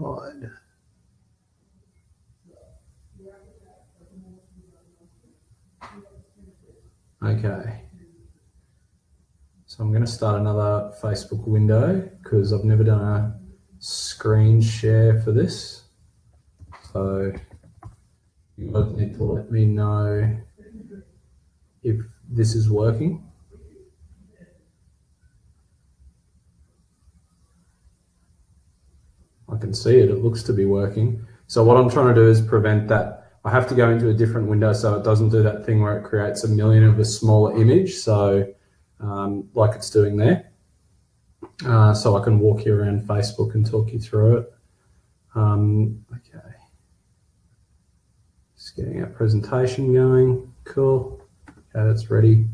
Hide. Okay. So I'm going to start another Facebook window because I've never done a screen share for this. So you guys need to let me know if this is working. I can see it, it looks to be working. So what I'm trying to do is prevent that. I have to go into a different window so it doesn't do that thing where it creates a million of a smaller image. So like it's doing there. So I can walk you around Facebook and talk you through it. Okay. Just getting our presentation going. Cool. Okay, that's ready.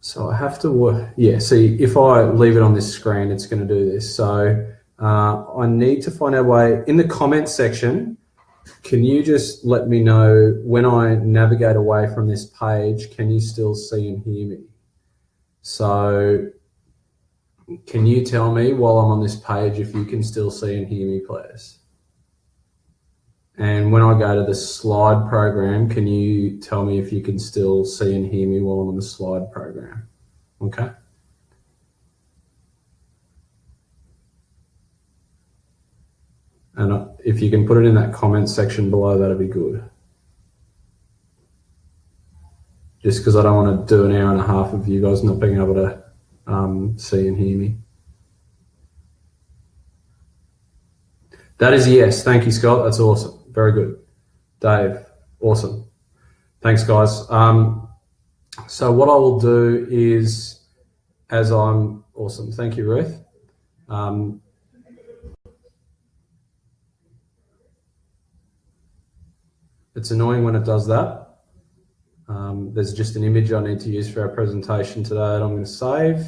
So I have to, see, if I leave it on this screen, it's going to do this. So I need to find our way. In the comments section, can you just let me know when I navigate away from this page, can you still see and hear me? So can you tell me while I'm on this page if you can still see and hear me, please? And when I go to the slide program, can you tell me if you can still see and hear me while I'm on the slide program? Okay. And if you can put it in that comment section below, that'd be good. Just because I don't want to do an hour and a half of you guys not being able to see and hear me. That is a yes. Thank you, Scott. That's awesome. Very good. Dave, awesome. Thanks, guys. So what I will do is, awesome. Thank you, Ruth. It's annoying when it does that. There's just an image I need to use for our presentation today that I'm going to save.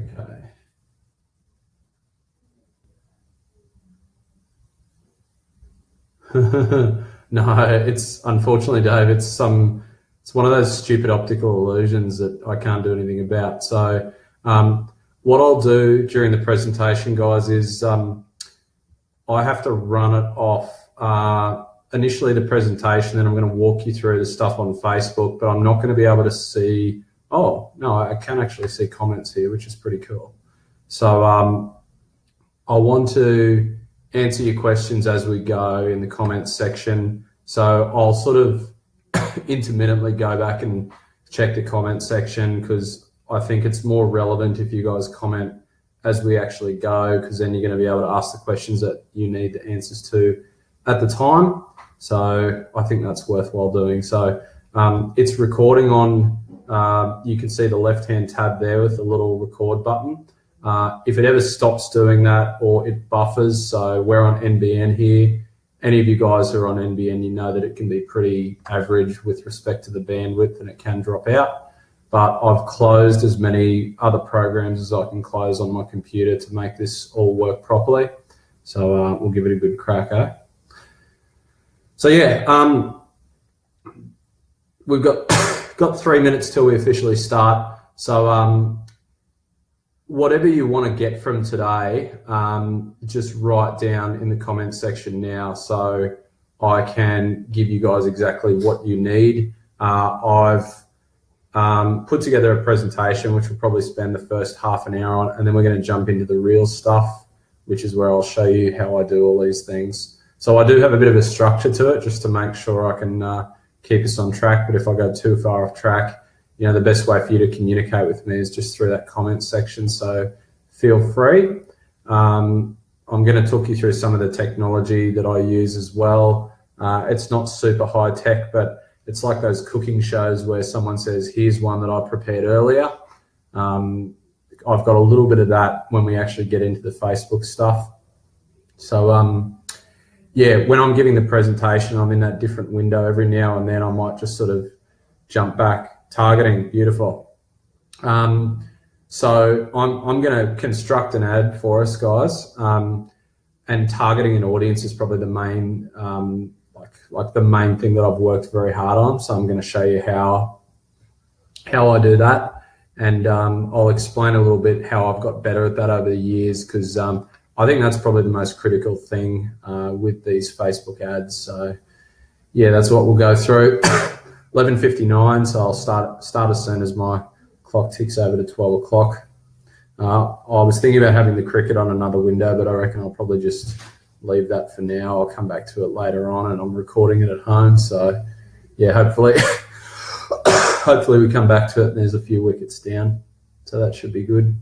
Okay. No, it's unfortunately, Dave, it's one of those stupid optical illusions that I can't do anything about. So what I'll do during the presentation, guys, is I have to run it off initially the presentation, then I'm going to walk you through the stuff on Facebook, but I'm not going to be able to see, oh, no, I can actually see comments here, which is pretty cool. So I want to answer your questions as we go in the comments section. So I'll sort of intermittently go back and check the comment section because I think it's more relevant if you guys comment as we actually go, because then you're going to be able to ask the questions that you need the answers to at the time. So I think that's worthwhile doing. So it's recording on, you can see the left-hand tab there with the little record button. If it ever stops doing that or it buffers, so we're on NBN here. Any of you guys who are on NBN, you know that it can be pretty average with respect to the bandwidth and it can drop out. But I've closed as many other programs as I can close on my computer to make this all work properly. So we'll give it a good crack, eh? So yeah, we've got 3 minutes till we officially start. So whatever you want to get from today, just write down in the comments section now so I can give you guys exactly what you need. I've put together a presentation which will probably spend the first half an hour on, and then we're going to jump into the real stuff, which is where I'll show you how I do all these things. So I do have a bit of a structure to it just to make sure I can keep us on track, but if I go too far off track, you know, the best way for you to communicate with me is just through that comment section, so feel free. I'm going to talk you through some of the technology that I use as well. It's not super high tech, but it's like those cooking shows where someone says, here's one that I prepared earlier. I've got a little bit of that when we actually get into the Facebook stuff. So yeah, when I'm giving the presentation, I'm in that different window. Every now and then I might just sort of jump back. Targeting, beautiful. So I'm going to construct an ad for us, guys, and targeting an audience is probably the main like the main thing that I've worked very hard on. So I'm going to show you how I do that, and I'll explain a little bit how I've got better at that over the years, because I think that's probably the most critical thing with these Facebook ads. So yeah, that's what we'll go through. 11:59, so I'll start as soon as my clock ticks over to 12 o'clock. I was thinking about having the cricket on another window, but I reckon I'll probably just leave that for now. I'll come back to it later on, and I'm recording it at home. So yeah, hopefully we come back to it and there's a few wickets down. So that should be good.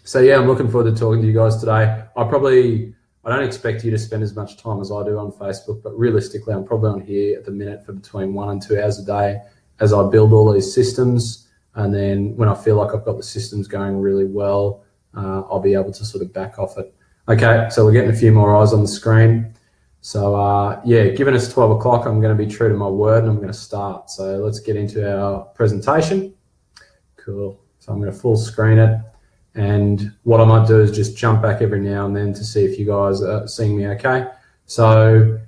So yeah, I'm looking forward to talking to you guys today. I don't expect you to spend as much time as I do on Facebook, but realistically, I'm probably on here at the minute for between 1 and 2 hours a day as I build all these systems. And then when I feel like I've got the systems going really well, I'll be able to sort of back off it. Okay, so we're getting a few more eyes on the screen. So yeah, given it's 12 o'clock, I'm going to be true to my word and I'm going to start. So let's get into our presentation. Cool. So I'm going to full screen it. And what I might do is just jump back every now and then to see if you guys are seeing me okay. So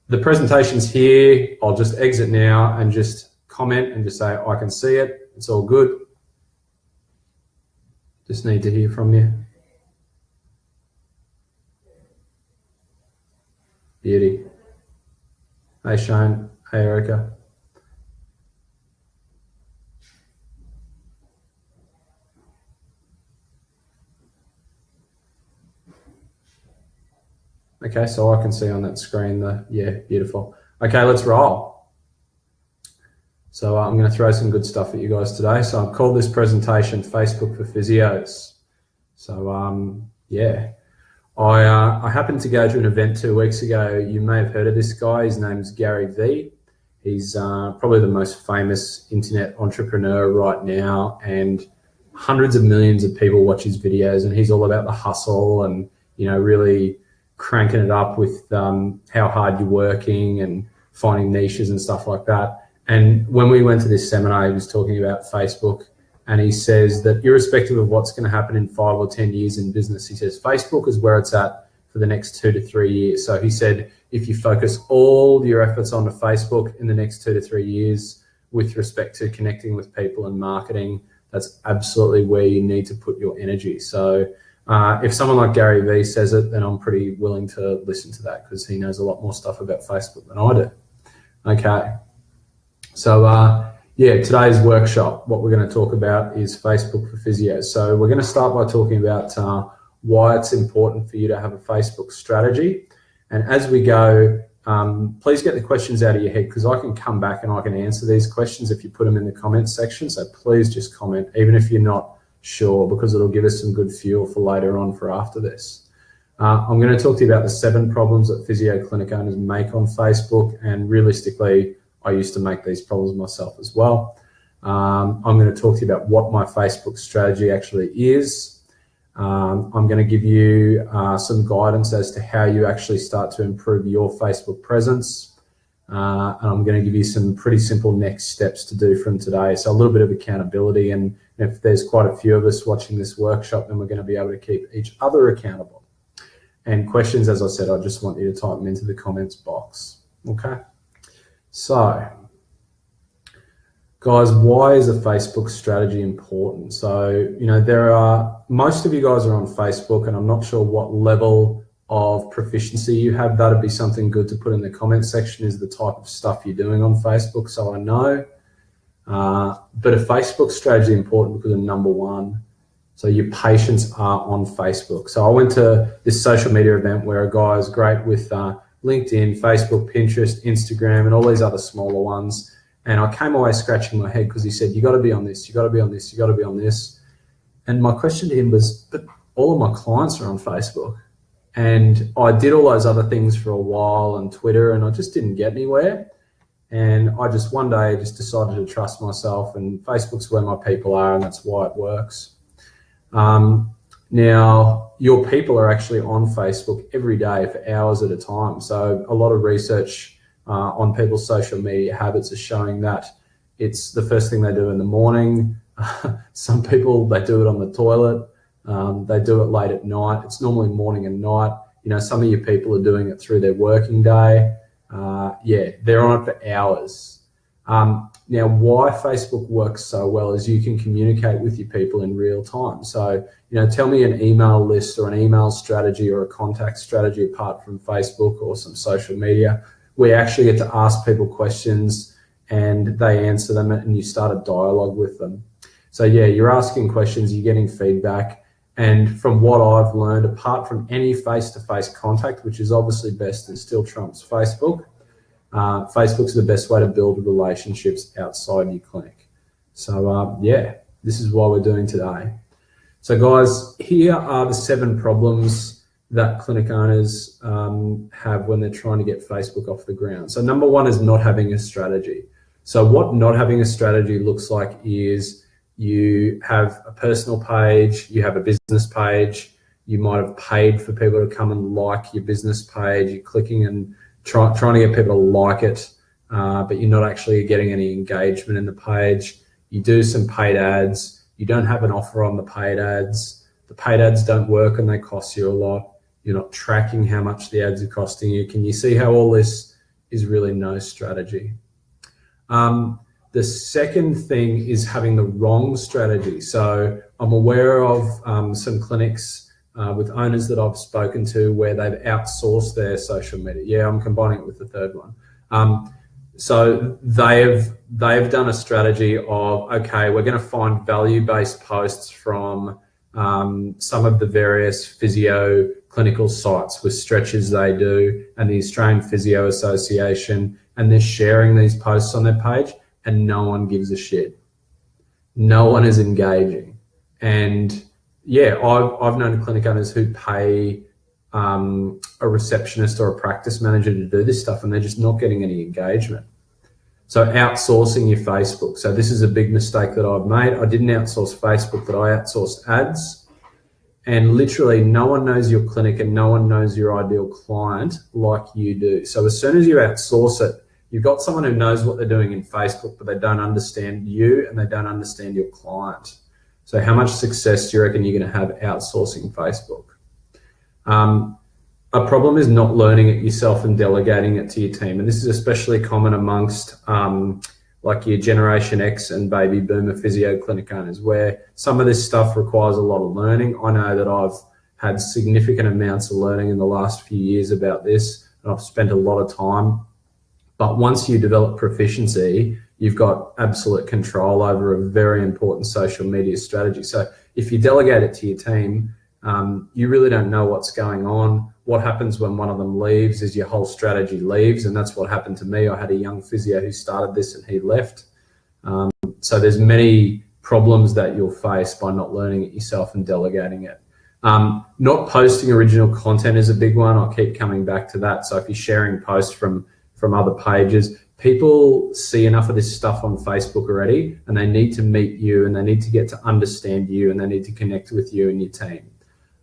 the presentation's here. I'll just exit now and just comment and just say, I can see it. It's all good. Just need to hear from you. Beauty. Hey, Shane. Hey, Erica. Okay, so I can see on that screen yeah, beautiful. Okay, let's roll. So I'm going to throw some good stuff at you guys today. So I've called this presentation Facebook for Physios. So yeah, I happened to go to an event 2 weeks ago. You may have heard of this guy. His name's Gary Vee. He's probably the most famous internet entrepreneur right now, and hundreds of millions of people watch his videos, and he's all about the hustle and, you know, really cranking it up with how hard you're working and finding niches and stuff like that. And when we went to this seminar, he was talking about Facebook, and he says that irrespective of what's going to happen in 5 or 10 years in business, he says Facebook is where it's at for the next 2 to 3 years. So he said, if you focus all your efforts onto Facebook in the next 2 to 3 years with respect to connecting with people and marketing, that's absolutely where you need to put your energy. So if someone like Gary Vee says it, then I'm pretty willing to listen to that, because he knows a lot more stuff about Facebook than I do. Okay. So yeah, today's workshop, what we're going to talk about is Facebook for Physios. So we're going to start by talking about why it's important for you to have a Facebook strategy. And as we go, please get the questions out of your head, because I can come back and I can answer these questions if you put them in the comments section. So please just comment, even if you're not sure, because it'll give us some good fuel for later on for after this. I'm going to talk to you about the 7 problems that physio clinic owners make on Facebook, and realistically, I used to make these problems myself as well. I'm going to talk to you about what my Facebook strategy actually is. I'm going to give you some guidance as to how you actually start to improve your Facebook presence. And I'm going to give you some pretty simple next steps to do from today. So a little bit of accountability, and if there's quite a few of us watching this workshop, then we're going to be able to keep each other accountable. And questions, as I said, I just want you to type them into the comments box. Okay. So, guys, why is a Facebook strategy important? So, you know, most of you guys are on Facebook, and I'm not sure what level of proficiency you have. That'd be something good to put in the comment section, is the type of stuff you're doing on Facebook, so I know. But a Facebook strategy is important because of number 1. So your patients are on Facebook. So I went to this social media event where a guy is great with LinkedIn, Facebook, Pinterest, Instagram, and all these other smaller ones. And I came away scratching my head, because he said, you got to be on this, you got to be on this, you got to be on this. And my question to him was, but all of my clients are on Facebook. And I did all those other things for a while on Twitter, and I just didn't get anywhere. And I just one day just decided to trust myself, and Facebook's where my people are, and that's why it works. Now, your people are actually on Facebook every day for hours at a time. So a lot of research on people's social media habits is showing that it's the first thing they do in the morning. Some people, they do it on the toilet. They do it late at night. It's normally morning and night. You know, some of your people are doing it through their working day. Yeah, they're on it for hours. Now, why Facebook works so well is you can communicate with your people in real time. So, you know, tell me an email list or an email strategy or a contact strategy apart from Facebook or some social media. We actually get to ask people questions and they answer them and you start a dialogue with them. So yeah, you're asking questions, you're getting feedback. And from what I've learned, apart from any face-to-face contact, which is obviously best and still trumps Facebook, Facebook's the best way to build relationships outside your clinic. So yeah, this is what we're doing today. So guys, here are the 7 problems that clinic owners have when they're trying to get Facebook off the ground. So number 1 is not having a strategy. So what not having a strategy looks like is you have a personal page, you have a business page, you might have paid for people to come and like your business page, you're clicking and trying to get people to like it, but you're not actually getting any engagement in the page. You do some paid ads, you don't have an offer on the paid ads don't work and they cost you a lot. You're not tracking how much the ads are costing you. Can you see how all this is really no strategy? The second thing is having the wrong strategy. So I'm aware of some clinics with owners that I've spoken to where they've outsourced their social media. Yeah, I'm combining it with the third one. So they've done a strategy of, okay, we're going to find value-based posts from some of the various physio clinical sites with stretches they do and the Australian Physio Association, and they're sharing these posts on their page and no one gives a shit. No one is engaging. And yeah, I've known clinic owners who pay a receptionist or a practice manager to do this stuff and they're just not getting any engagement. So outsourcing your Facebook. So this is a big mistake that I've made. I didn't outsource Facebook, but I outsourced ads. And literally no one knows your clinic and no one knows your ideal client like you do. So as soon as you outsource it, you've got someone who knows what they're doing in Facebook, but they don't understand you and they don't understand your client. So how much success do you reckon you're going to have outsourcing Facebook? A problem is not learning it yourself and delegating it to your team. And this is especially common amongst like your Generation X and baby boomer physio clinic owners, where some of this stuff requires a lot of learning. I know that I've had significant amounts of learning in the last few years about this, and I've spent a lot of time. But once you develop proficiency, you've got absolute control over a very important social media strategy. So if you delegate it to your team, you really don't know what's going on. What happens when one of them leaves is your whole strategy leaves, and that's what happened to me. I had a young physio who started this and he left. So there's many problems that you'll face by not learning it yourself and delegating it. Not posting original content is a big one. I'll keep coming back to that. So if you're sharing posts from other pages, people see enough of this stuff on Facebook already, and they need to meet you and they need to get to understand you and they need to connect with you and your team.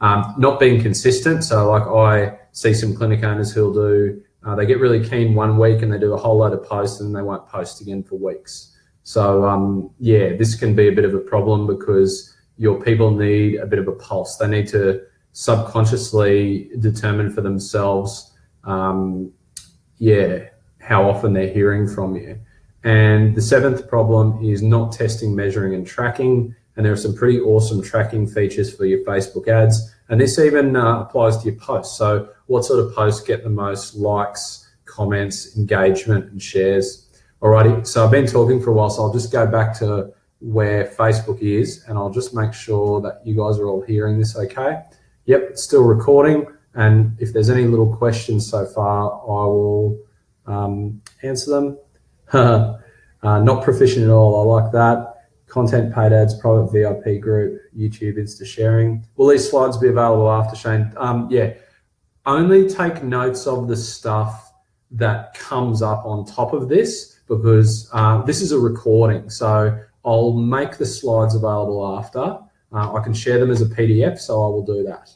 Not being consistent. So like I see some clinic owners who'll do, they get really keen one week and they do a whole load of posts and they won't post again for weeks. So yeah, this can be a bit of a problem because your people need a bit of a pulse. They need to subconsciously determine for themselves, yeah, how often they're hearing from you. And the 7th problem is not testing, measuring and tracking. And there are some pretty awesome tracking features for your Facebook ads. And this even applies to your posts. So what sort of posts get the most likes, comments, engagement and shares? Alrighty, so I've been talking for a while, so I'll just go back to where Facebook is and I'll just make sure that you guys are all hearing this okay. Yep, it's still recording. And if there's any little questions so far, I will answer them. Not proficient at all, I like that. Content, paid ads, private VIP group, YouTube, Insta sharing. Will these slides be available after, Shane? Yeah, only take notes of the stuff that comes up on top of this because this is a recording. So I'll make the slides available after. I can share them as a PDF, so I will do that.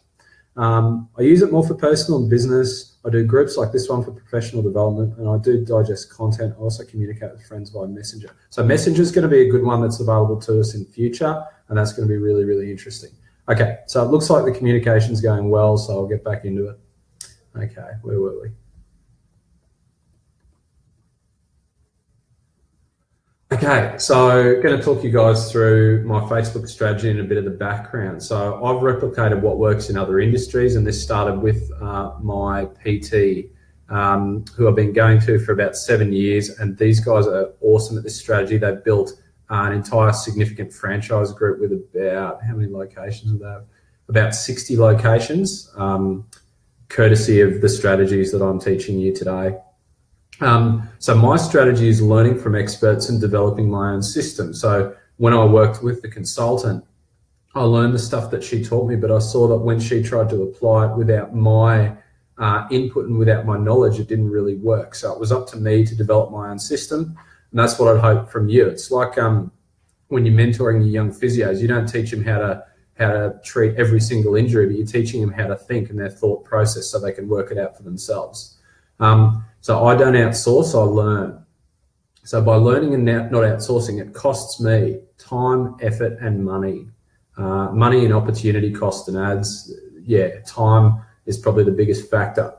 I use it more for personal and business. I do groups like this one for professional development, and I do digest content. I also communicate with friends via Messenger. So Messenger is going to be a good one that's available to us in future, and that's going to be really, really interesting. Okay, so it looks like the communication's going well, so I'll get back into it. Okay, where were we? Okay, so going to talk you guys through my Facebook strategy and a bit of the background. So I've replicated what works in other industries, and this started with my PT, who I've been going to for about 7 years, and these guys are awesome at this strategy. They've built an entire significant franchise group with about, how many locations do they have? About 60 locations, courtesy of the strategies that I'm teaching you today. So my strategy is learning from experts and developing my own system. So when I worked with the consultant, I learned the stuff that she taught me, but I saw that when she tried to apply it without my input and without my knowledge, it didn't really work. So it was up to me to develop my own system, and that's what I'd hope from you. It's like when you're mentoring your young physios, you don't teach them how to treat every single injury, but you're teaching them how to think and their thought process so they can work it out for themselves. So I don't outsource, I learn. So by learning and not outsourcing, it costs me time, effort, and money. Money and opportunity cost and ads. Yeah, time is probably the biggest factor.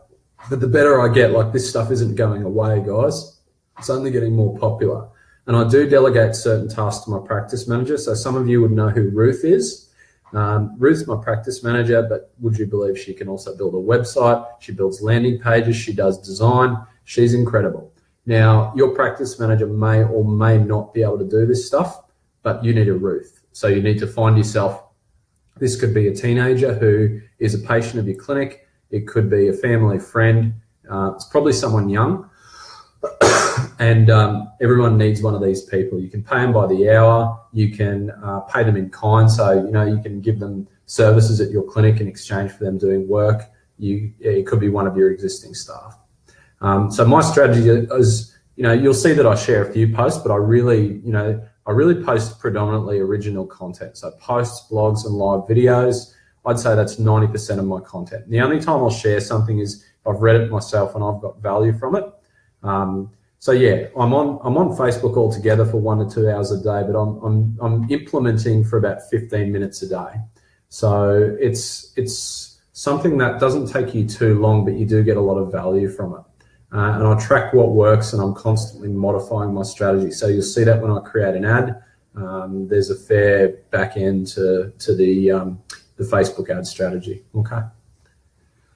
But the better I get, like, this stuff isn't going away, guys. It's only getting more popular. And I do delegate certain tasks to my practice manager. So some of you would know who Ruth is. Ruth's my practice manager, but would you believe she can also build a website? She builds landing pages, she does design. She's incredible. Now, your practice manager may or may not be able to do this stuff, but you need a Ruth. So you need to find yourself, this could be a teenager who is a patient of your clinic. It could be a family friend. It's probably someone young. And everyone needs one of these people. You can pay them by the hour. You can pay them in kind. So, you can give them services at your clinic in exchange for them doing work. It could be one of your existing staff. So my strategy is, you'll see that I share a few posts, but I really post predominantly original content. So posts, blogs, and live videos. I'd say that's 90% of my content. And the only time I'll share something is if I've read it myself and I've got value from it. So yeah, I'm on Facebook altogether for 1 to 2 hours a day, but I'm implementing for about 15 minutes a day. So it's something that doesn't take you too long, but you do get a lot of value from it. And I track what works, and I'm constantly modifying my strategy. So you'll see that when I create an ad, there's a fair back end to the Facebook ad strategy. Okay.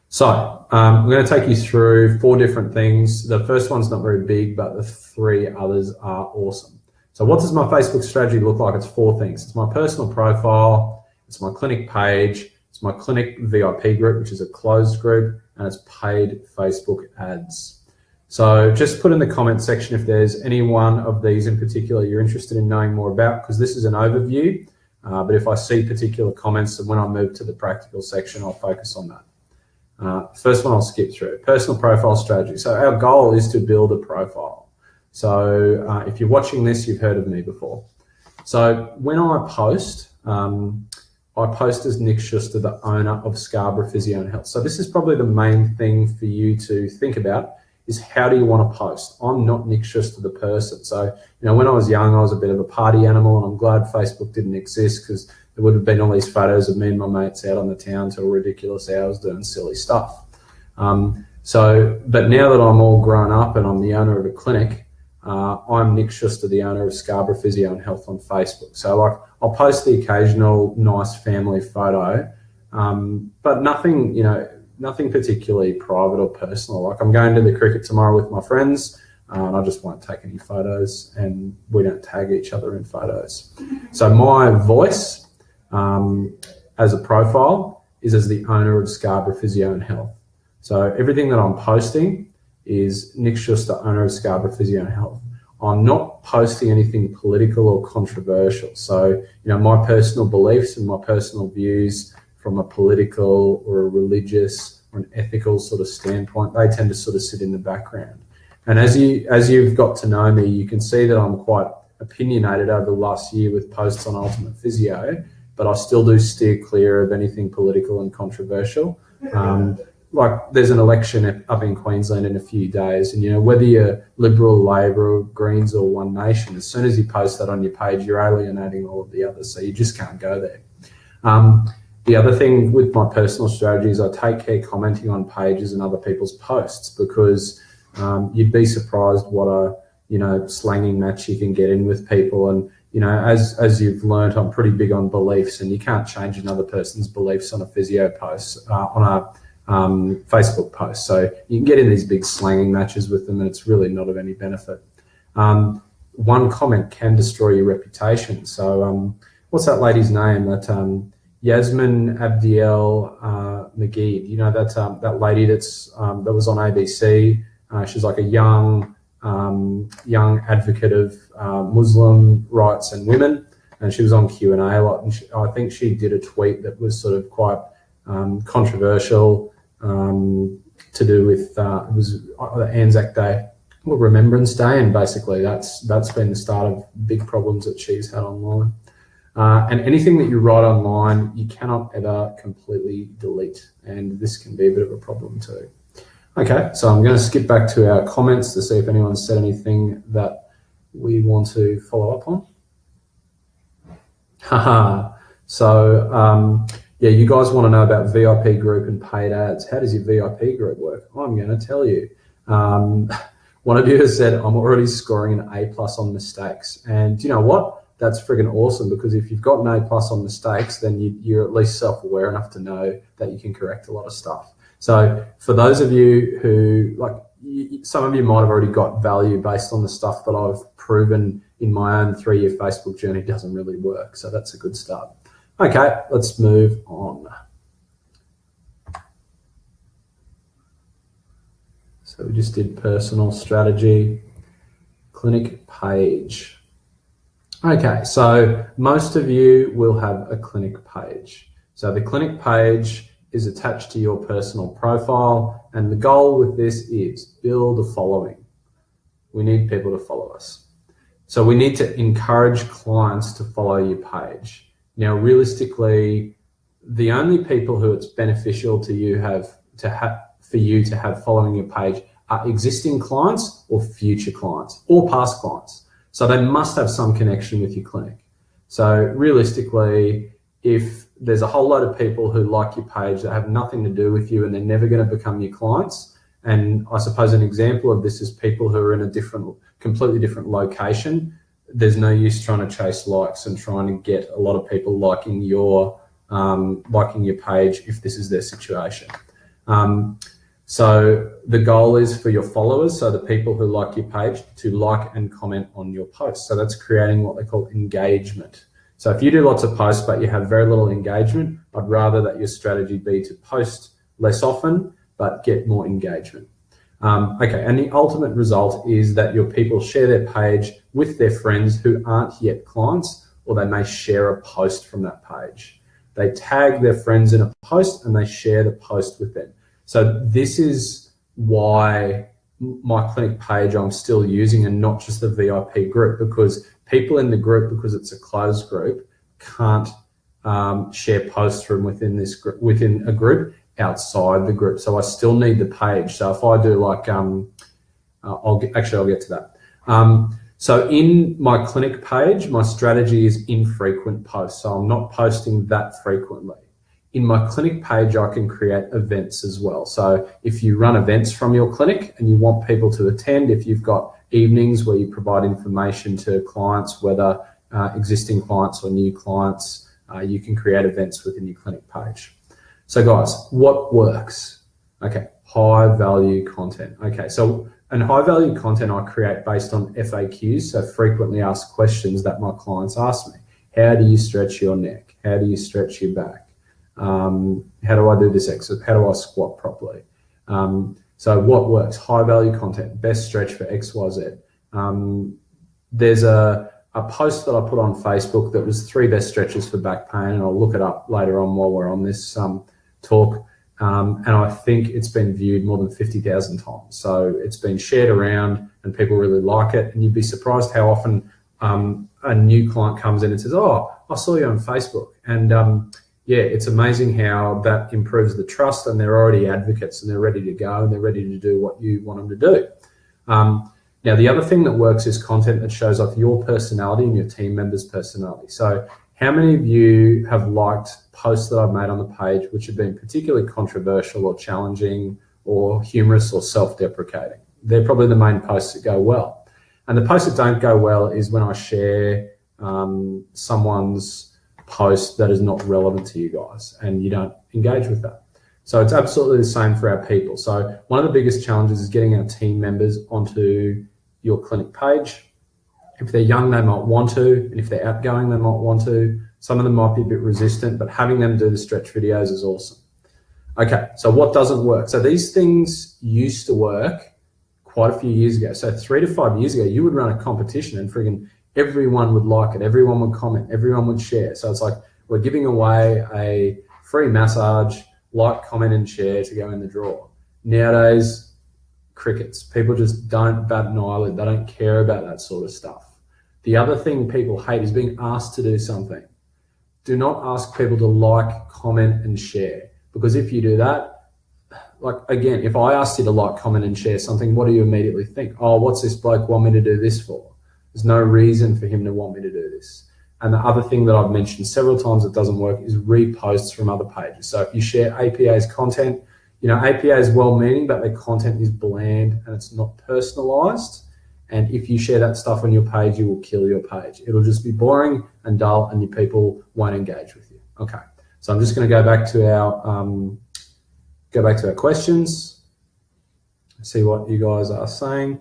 So I'm going to take you through 4 different things. The first one's not very big, but the 3 others are awesome. So what does my Facebook strategy look like? It's 4 things. It's my personal profile, it's my clinic page, it's my clinic VIP group, which is a closed group, and it's paid Facebook ads. So just put in the comment section if there's any one of these in particular you're interested in knowing more about, because this is an overview. But if I see particular comments, and when I move to the practical section, I'll focus on that. First one I'll skip through. Personal profile strategy. So our goal is to build a profile. So if you're watching this, you've heard of me before. So when I post as Nick Schuster, the owner of Scarborough Physio and Health. So this is probably the main thing for you to think about, is how do you want to post? I'm not Nick Schuster, the person. So, when I was young, I was a bit of a party animal, and I'm glad Facebook didn't exist, because there would have been all these photos of me and my mates out on the town till ridiculous hours doing silly stuff. But now that I'm all grown up and I'm the owner of a clinic, I'm Nick Schuster, the owner of Scarborough Physio and Health on Facebook. So I'll post the occasional nice family photo, but nothing particularly private or personal. Like, I'm going to the cricket tomorrow with my friends, and I just won't take any photos, and we don't tag each other in photos. So my voice as a profile is as the owner of Scarborough Physio and Health. So everything that I'm posting is Nick Schuster, owner of Scarborough Physio and Health. I'm not posting anything political or controversial. So, my personal beliefs and my personal views from a political or a religious or an ethical sort of standpoint, they tend to sort of sit in the background. And as you've got to know me, you can see that I'm quite opinionated over the last year with posts on Ultimate Physio, but I still do steer clear of anything political and controversial. Like there's an election up in Queensland in a few days, and you know, whether you're Liberal, Labor, Greens, or One Nation, as soon as you post that on your page, you're alienating all of the others, so you just can't go there. The other thing with my personal strategy is I take care commenting on pages and other people's posts, because you'd be surprised what a slanging match you can get in with people. And as you've learned, I'm pretty big on beliefs, and you can't change another person's beliefs on a physio post, on a Facebook post. So you can get in these big slanging matches with them, and it's really not of any benefit. One comment can destroy your reputation. So what's that lady's name? That Yasmin Abdiel McGee. You know, that lady that was on ABC. She's like a young advocate of Muslim rights and women, and she was on Q&A a lot. And I think she did a tweet that was sort of quite controversial, to do with it was the Anzac Day or Remembrance Day, and basically that's been the start of big problems that she's had online. And anything that you write online, you cannot ever completely delete, and this can be a bit of a problem too. Okay, so I'm going to skip back to our comments to see if anyone's said anything that we want to follow up on. Haha. So yeah, you guys want to know about VIP group and paid ads. How does your VIP group work? I'm going to tell you. One of you has said, I'm already scoring an A+ on mistakes. And you know what? That's friggin' awesome, because if you've got an A+ on mistakes, then you're at least self-aware enough to know that you can correct a lot of stuff. So for those of you who, some of you might have already got value based on the stuff that I've proven in my own 3-year Facebook journey doesn't really work. So that's a good start. Okay, let's move on. So we just did personal strategy, clinic page. Okay, so most of you will have a clinic page. So the clinic page is attached to your personal profile, and the goal with this is build a following. We need people to follow us. So we need to encourage clients to follow your page. Now, realistically, the only people who it's beneficial to you for you to have following your page are existing clients or future clients or past clients. So they must have some connection with your clinic. So realistically, if there's a whole load of people who like your page that have nothing to do with you and they're never going to become your clients, and I suppose an example of this is people who are in a completely different location, there's no use trying to chase likes and trying to get a lot of people liking your page if this is their situation. So the goal is for your followers, so the people who like your page, to like and comment on your posts. So that's creating what they call engagement. So if you do lots of posts but you have very little engagement, I'd rather that your strategy be to post less often but get more engagement. Okay, and the ultimate result is that your people share their page with their friends who aren't yet clients, or they may share a post from that page. They tag their friends in a post and they share the post with them. So this is why my clinic page I'm still using, and not just the VIP group, because people in the group, because it's a closed group, can't share posts from within a group outside the group. So I still need the page. So if I do I'll get to that. So in my clinic page, my strategy is infrequent posts. So I'm not posting that frequently. In my clinic page, I can create events as well. So if you run events from your clinic and you want people to attend, if you've got evenings where you provide information to clients, whether existing clients or new clients, you can create events within your clinic page. So guys, what works? Okay, high value content. Okay, so high value content I create based on FAQs, so frequently asked questions that my clients ask me. How do you stretch your neck? How do you stretch your back? How do I do this exercise? How do I squat properly? So what works? High value content, best stretch for XYZ. There's a post that I put on Facebook that was 3 best stretches for back pain, and I'll look it up later on while we're on this talk. And I think it's been viewed more than 50,000 times. So it's been shared around and people really like it. And you'd be surprised how often a new client comes in and says, oh, I saw you on Facebook. And yeah, it's amazing how that improves the trust, and they're already advocates and they're ready to go and they're ready to do what you want them to do. Now, the other thing that works is content that shows off your personality and your team members' personality. So how many of you have liked posts that I've made on the page which have been particularly controversial or challenging or humorous or self-deprecating? They're probably the main posts that go well. And the posts that don't go well is when I share someone's post that is not relevant to you guys and you don't engage with that. So it's absolutely the same for our people. So one of the biggest challenges is getting our team members onto your clinic page. If they're young, they might want to, and if they're outgoing, they might want to. Some of them might be a bit resistant, but having them do the stretch videos is awesome. Okay, so what doesn't work? So these things used to work quite a few years ago. So 3 to 5 years ago, you would run a competition and friggin' everyone would like it, everyone would comment, everyone would share. So it's like we're giving away a free massage, like, comment, and share to go in the draw. Nowadays, crickets. People just don't bat an eyelid. They don't care about that sort of stuff. The other thing people hate is being asked to do something. Do not ask people to like, comment, and share. Because if you do that, like, again, if I asked you to like, comment, and share something, what do you immediately think? Oh, what's this bloke want me to do this for? There's no reason for him to want me to do this. And the other thing that I've mentioned several times that doesn't work is reposts from other pages. So if you share APA's content, you know, APA is well-meaning, but their content is bland and it's not personalized. And if you share that stuff on your page, you will kill your page. It'll just be boring and dull and your people won't engage with you. Okay, so I'm just going to go back to our questions, see what you guys are saying.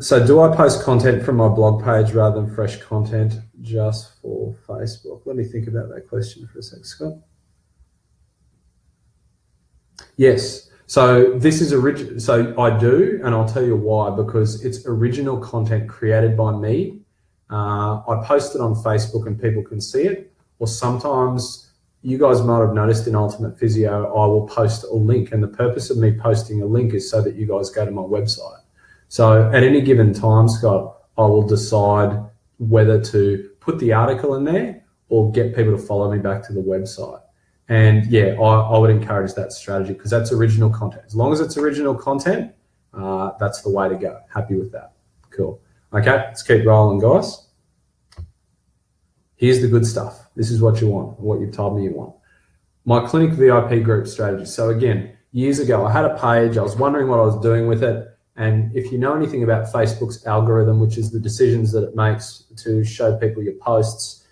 So do I post content from my blog page rather than fresh content just for Facebook? Let me think about that question for a sec, Scott. Yes. So this is original. So I do, and I'll tell you why, because it's original content created by me. I post it on Facebook and people can see it, or sometimes you guys might have noticed in Ultimate Physio, I will post a link, and the purpose of me posting a link is so that you guys go to my website. So at any given time, Scott, I will decide whether to put the article in there or get people to follow me back to the website. And yeah, I would encourage that strategy because that's original content. As long as it's original content, that's the way to go. Happy with that. Cool. Okay, let's keep rolling, guys. Here's the good stuff. This is what you want, what you've told me you want. My clinic VIP group strategy. So again, years ago, I had a page. I was wondering what I was doing with it. And if you know anything about Facebook's algorithm, which is the decisions that it makes to show people your posts,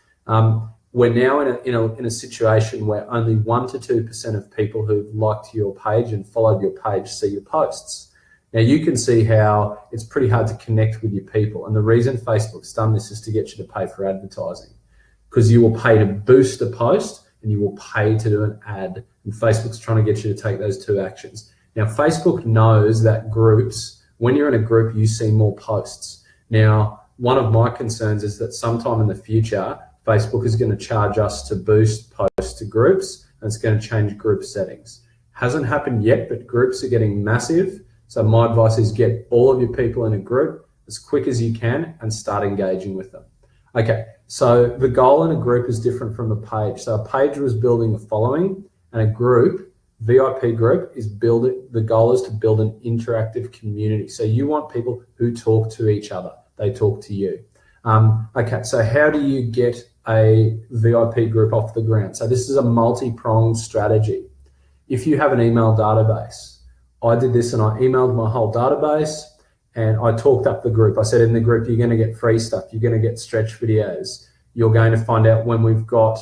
we're now in a situation where only 1 to 2% of people who've liked your page and followed your page see your posts. Now you can see how it's pretty hard to connect with your people. And the reason Facebook's done this is to get you to pay for advertising, because you will pay to boost a post and you will pay to do an ad. And Facebook's trying to get you to take those two actions. Now, Facebook knows that groups, when you're in a group, you see more posts. Now, one of my concerns is that sometime in the future, Facebook is going to charge us to boost posts to groups, and it's going to change group settings. Hasn't happened yet, but groups are getting massive. So my advice is get all of your people in a group as quick as you can and start engaging with them. Okay, so the goal in a group is different from a page. So a page was building a following, and a group, VIP group, is the goal is to build an interactive community. So you want people who talk to each other. They talk to you. Okay, so how do you get a VIP group off the ground? So this is a multi-pronged strategy. If you have an email database, I did this and I emailed my whole database and I talked up the group. I said in the group, you're going to get free stuff. You're going to get stretch videos. You're going to find out when we've got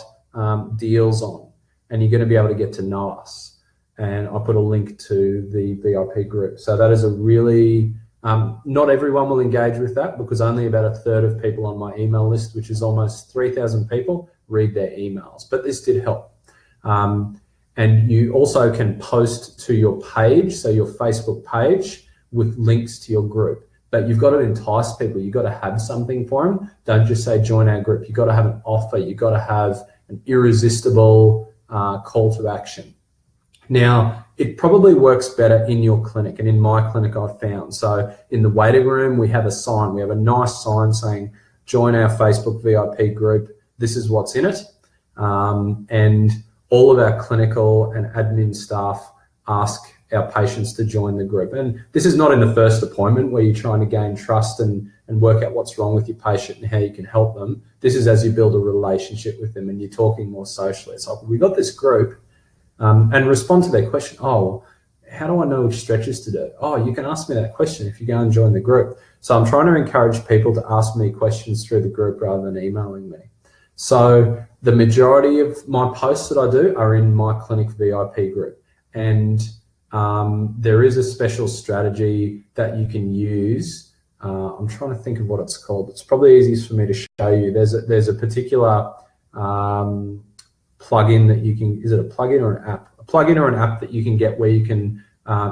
deals on, and you're going to be able to get to know us. And I put a link to the VIP group. So that is a really, not everyone will engage with that because only about 1/3 of people on my email list, which is almost 3,000 people, read their emails. But this did help. And you also can post to your page, so your Facebook page, with links to your group. But you've got to entice people. You've got to have something for them. Don't just say join our group. You've got to have an offer. You've got to have an irresistible call to action. Now, it probably works better in your clinic, and in my clinic I've found. So in the waiting room, we have a sign. We have a nice sign saying, join our Facebook VIP group. this is what's in it. And all of our clinical and admin staff ask our patients to join the group. And this is not in the first appointment where you're trying to gain trust and work out what's wrong with your patient and how you can help them. This is as you build a relationship with them and you're talking more socially. It's like, we got this group, and respond to their question. Oh, how do I know which stretches to do? Oh, you can ask me that question if you go and join the group. So I'm trying to encourage people to ask me questions through the group rather than emailing me. So the majority of my posts that I do are in my clinic VIP group. And there is a special strategy that you can use. I'm trying to think of what it's called. It's probably easiest for me to show you. There's a particular plugin that you can, is it a plugin or an app? A plugin or an app that you can get where you can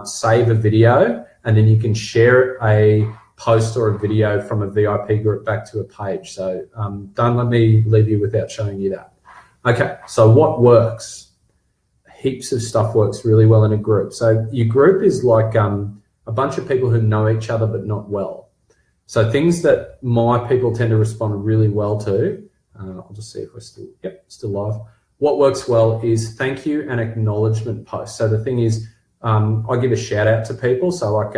save a video and then you can share a post or a video from a VIP group back to a page. So don't let me leave you without showing you that. Okay, so what works? Heaps of stuff works really well in a group. So your group is like a bunch of people who know each other but not well. So things that my people tend to respond really well to, I'll just see if we're still, still live. What works well is thank you and acknowledgement posts. So the thing is, I give a shout out to people. So like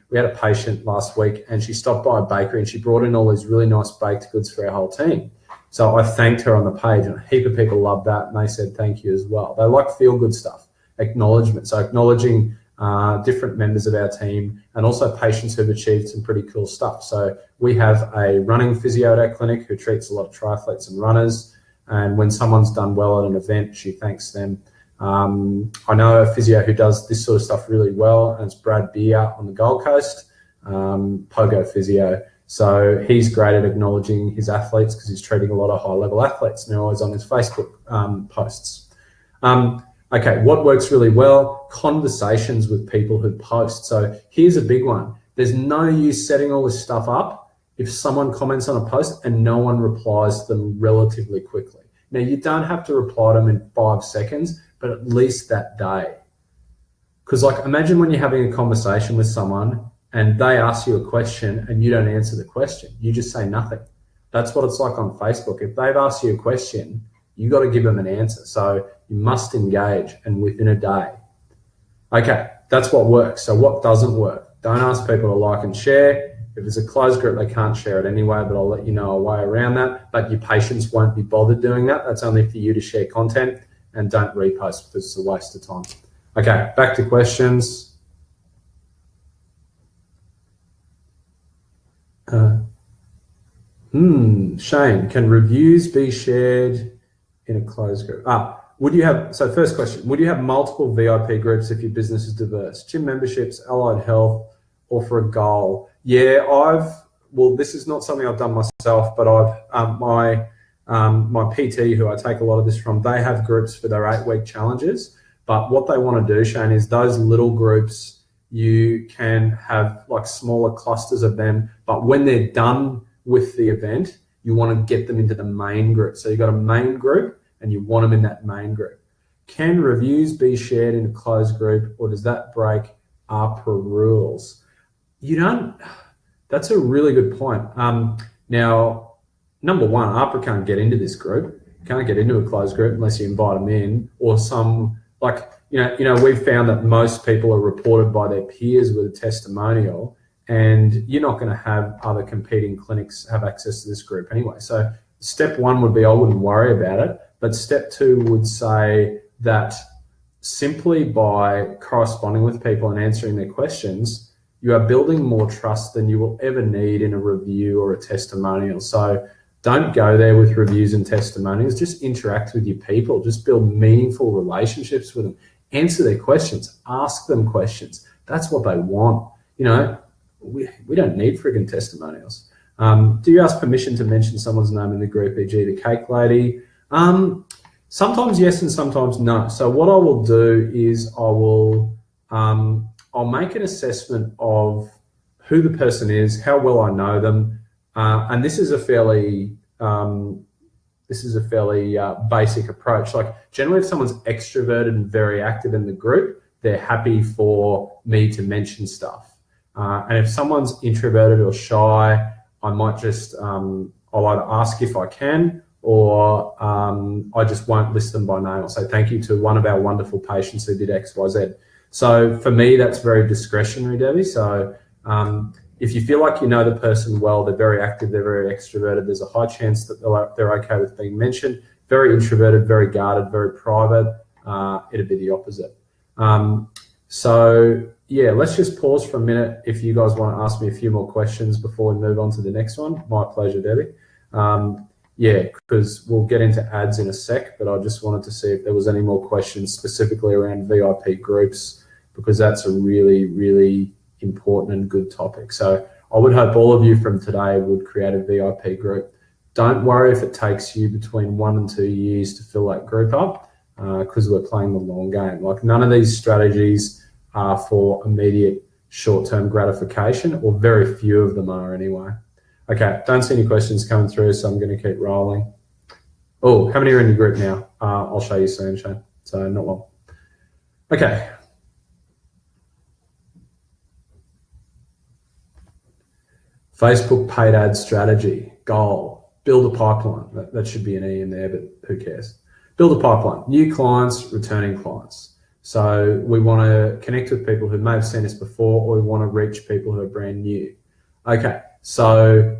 we had a patient last week and she stopped by a bakery and she brought in all these really nice baked goods for our whole team. So I thanked her on the page and a heap of people loved that and they said thank you as well. They like feel good stuff, acknowledgement. So acknowledging different members of our team and also patients who've achieved some pretty cool stuff. So we have a running physio at our clinic who treats a lot of triathletes and runners. And when someone's done well at an event, she thanks them. I know a physio who does this sort of stuff really well, and it's Brad Beer on the Gold Coast, Pogo Physio. So he's great at acknowledging his athletes because he's treating a lot of high-level athletes, and they're always on his Facebook posts. Okay, what works really well? Conversations with people who post. So here's a big one. There's no use setting all this stuff up if someone comments on a post and no one replies to them relatively quickly. Now, you don't have to reply to them in 5 seconds, but at least that day. Because like, imagine when you're having a conversation with someone and they ask you a question and you don't answer the question. You just say nothing. That's what it's like on Facebook. If they've asked you a question, you got to give them an answer. So you must engage, and within a day. Okay, that's what works. So what doesn't work? Don't ask people to like and share. If it's a closed group, they can't share it anyway, but I'll let you know a way around that. But your patients won't be bothered doing that. That's only for you to share content, and don't repost because it's a waste of time. Okay, back to questions. Shane, can reviews be shared in a closed group? Would you have, so first question, would you have multiple VIP groups if your business is diverse? Gym memberships, allied health, or for a goal? Yeah, well, this is not something I've done myself, but my PT, who I take a lot of this from, they have groups for their 8-week challenges. But what they want to do, Shane, is those little groups, you can have like smaller clusters of them. But when they're done with the event, you want to get them into the main group. So you've got a main group and you want them in that main group. Can reviews be shared in a closed group, or does that break APRA rules? You don't, that's a really good point. Now, number one, APRA can't get into this group, can't get into a closed group unless you invite them in, or some, like, you know, we've found that most people are reported by their peers with a testimonial, and you're not going to have other competing clinics have access to this group anyway. So step one would be, I wouldn't worry about it. But step two would say that simply by corresponding with people and answering their questions, you are building more trust than you will ever need in a review or a testimonial. So don't go there with reviews and testimonials. Just interact with your people. Just build meaningful relationships with them. Answer their questions. Ask them questions. That's what they want. You know, we don't need friggin' testimonials. Do you ask permission to mention someone's name in the group, e.g. the cake lady? Sometimes yes and sometimes no. So what I will do is I'll make an assessment of who the person is, how well I know them, and this is a fairly basic approach. Like generally, if someone's extroverted and very active in the group, they're happy for me to mention stuff. And if someone's introverted or shy, I might just I'll either ask if I can, or I just won't list them by name. I'll say thank you to one of our wonderful patients who did X, Y, Z. So for me, that's very discretionary, Debbie. So if you feel like you know the person well, they're very active, they're very extroverted, there's a high chance that they're okay with being mentioned. Very introverted, very guarded, very private, it'd be the opposite. So yeah, let's just pause for a minute if you guys want to ask me a few more questions before we move on to the next one. My pleasure, Debbie. Yeah, because we'll get into ads in a sec, but I just wanted to see if there was any more questions specifically around VIP groups, because that's a really, really important and good topic. So I would hope all of you from today would create a VIP group. Don't worry if it takes you between 1 and 2 years to fill that group up, because we're playing the long game. Like, none of these strategies are for immediate short-term gratification, or very few of them are anyway. Okay, don't see any questions coming through, so I'm going to keep rolling. Oh, how many are in your group now? I'll show you soon, Shane. So not long. Okay. Facebook paid ad strategy, goal, build a pipeline. That should be an E in there, but who cares? Build a pipeline, new clients, returning clients. So we want to connect with people who may have seen us before, or we want to reach people who are brand new. Okay, so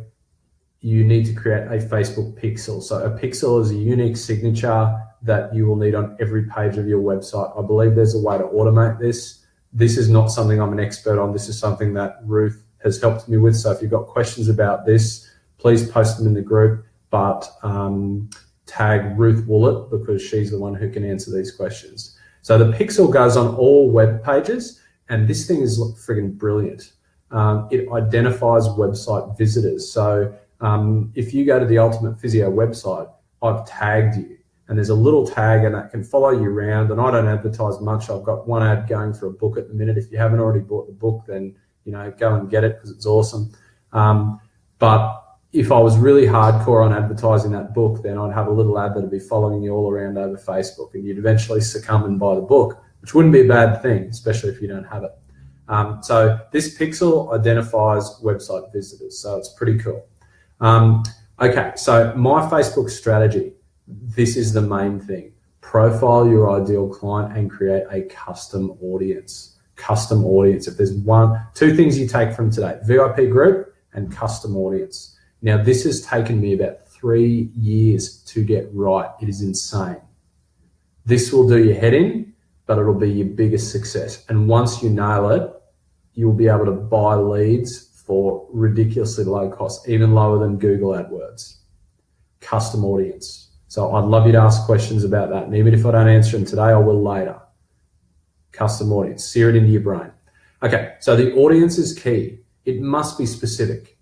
you need to create a Facebook pixel. So a pixel is a unique signature that you will need on every page of your website. I believe there's a way to automate this. This is not something I'm an expert on. This is something that Ruth has helped me with. So if you've got questions about this, please post them in the group, but tag Ruth Woollett, because she's the one who can answer these questions. So the pixel goes on all web pages, and this thing is friggin' brilliant. It identifies website visitors. So if you go to the Ultimate Physio website, I've tagged you, and there's a little tag, and that can follow you around. And I don't advertise much. I've got one ad going for a book at the minute. If you haven't already bought the book, then go and get it, because it's awesome. But if I was really hardcore on advertising that book, then I'd have a little ad that'd be following you all around over Facebook, and you'd eventually succumb and buy the book, which wouldn't be a bad thing, especially if you don't have it. So this pixel identifies website visitors, so it's pretty cool. Okay, so my Facebook strategy, this is the main thing. Profile your ideal client and create a custom audience. Custom audience. If there's two things you take from today, VIP group and custom audience. Now, this has taken me about 3 years to get right. It is insane. This will do your head in, but it'll be your biggest success. And once you nail it, you'll be able to buy leads for ridiculously low cost, even lower than Google AdWords. Custom audience. So I'd love you to ask questions about that. And even if I don't answer them today, I will later. Custom audience, sear it into your brain. Okay, so the audience is key. It must be specific.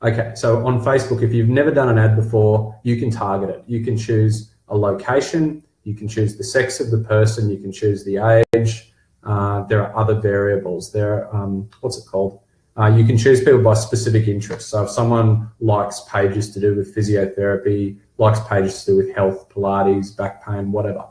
Okay, so on Facebook, if you've never done an ad before, you can target it. You can choose a location, you can choose the sex of the person, you can choose the age. There are other variables. There are, what's it called? You can choose people by specific interests. So if someone likes pages to do with physiotherapy, likes pages to do with health, Pilates, back pain, whatever.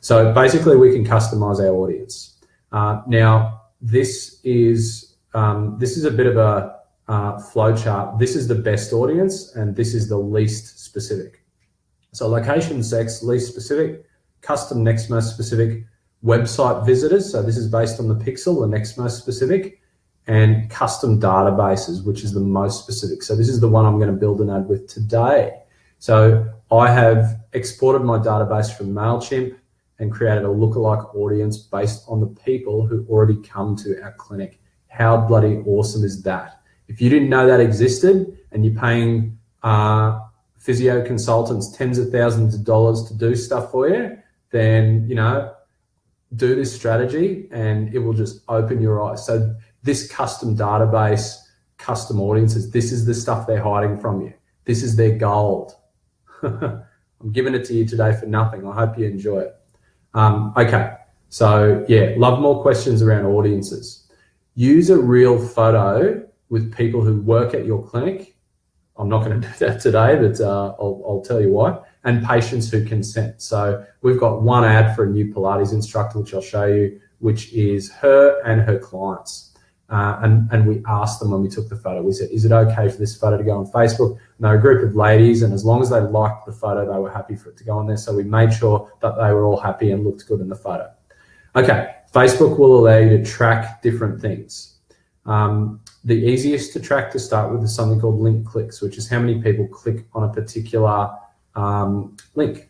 So basically we can customize our audience. Now, this is a bit of a flow chart. This is the best audience, and this is the least specific. So location, sex, least specific, custom, next most specific, website visitors. So this is based on the pixel, the next most specific, and custom databases, which is the most specific. So this is the one I'm going to build an ad with today. So I have exported my database from MailChimp and created a lookalike audience based on the people who already come to our clinic. How bloody awesome is that? If you didn't know that existed, and you're paying physio consultants tens of thousands of dollars to do stuff for you, then, do this strategy and it will just open your eyes. So this custom database, custom audiences, this is the stuff they're hiding from you. This is their gold. I'm giving it to you today for nothing. I hope you enjoy it. Okay, so yeah, love more questions around audiences. Use a real photo with people who work at your clinic. I'm not going to do that today, but I'll tell you why. And patients who consent. So we've got one ad for a new Pilates instructor, which I'll show you, which is her and her clients. and we asked them when we took the photo, we said, is it okay for this photo to go on Facebook? And they're a group of ladies, and as long as they liked the photo, they were happy for it to go on there. So we made sure that they were all happy and looked good in the photo. Okay, Facebook will allow you to track different things. The easiest to track to start with is something called link clicks, which is how many people click on a particular link.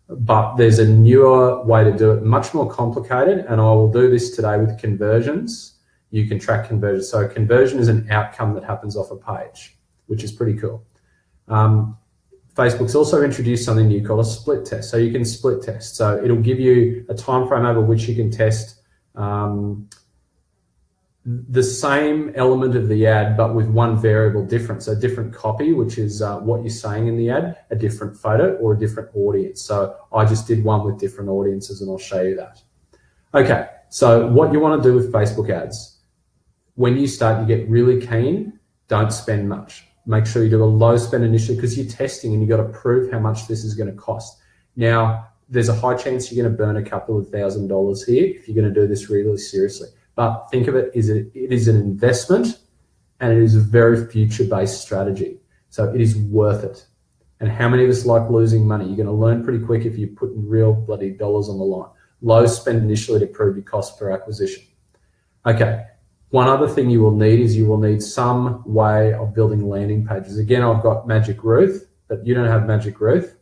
But there's a newer way to do it, much more complicated, and I will do this today with conversions. You can track conversions. So conversion is an outcome that happens off a page, which is pretty cool. Facebook's also introduced something new called a split test. So you can split test. So it'll give you a time frame over which you can test the same element of the ad, but with one variable different. So different copy, which is what you're saying in the ad, a different photo, or a different audience. So I just did one with different audiences, and I'll show you that. Okay, so what you want to do with Facebook ads, when you start, you get really keen, don't spend much. Make sure you do a low spend initially, because you're testing and you've got to prove how much this is going to cost. Now, there's a high chance you're going to burn a couple of $1,000s here if you're going to do this really seriously. But think of it as it is an investment, and it is a very future-based strategy. So it is worth it. And how many of us like losing money? You're going to learn pretty quick if you're putting real bloody dollars on the line. Low spend initially to prove your cost per acquisition. Okay, one other thing you will need is you will need some way of building landing pages. Again, I've got Magic Ruth, but you don't have Magic Ruth.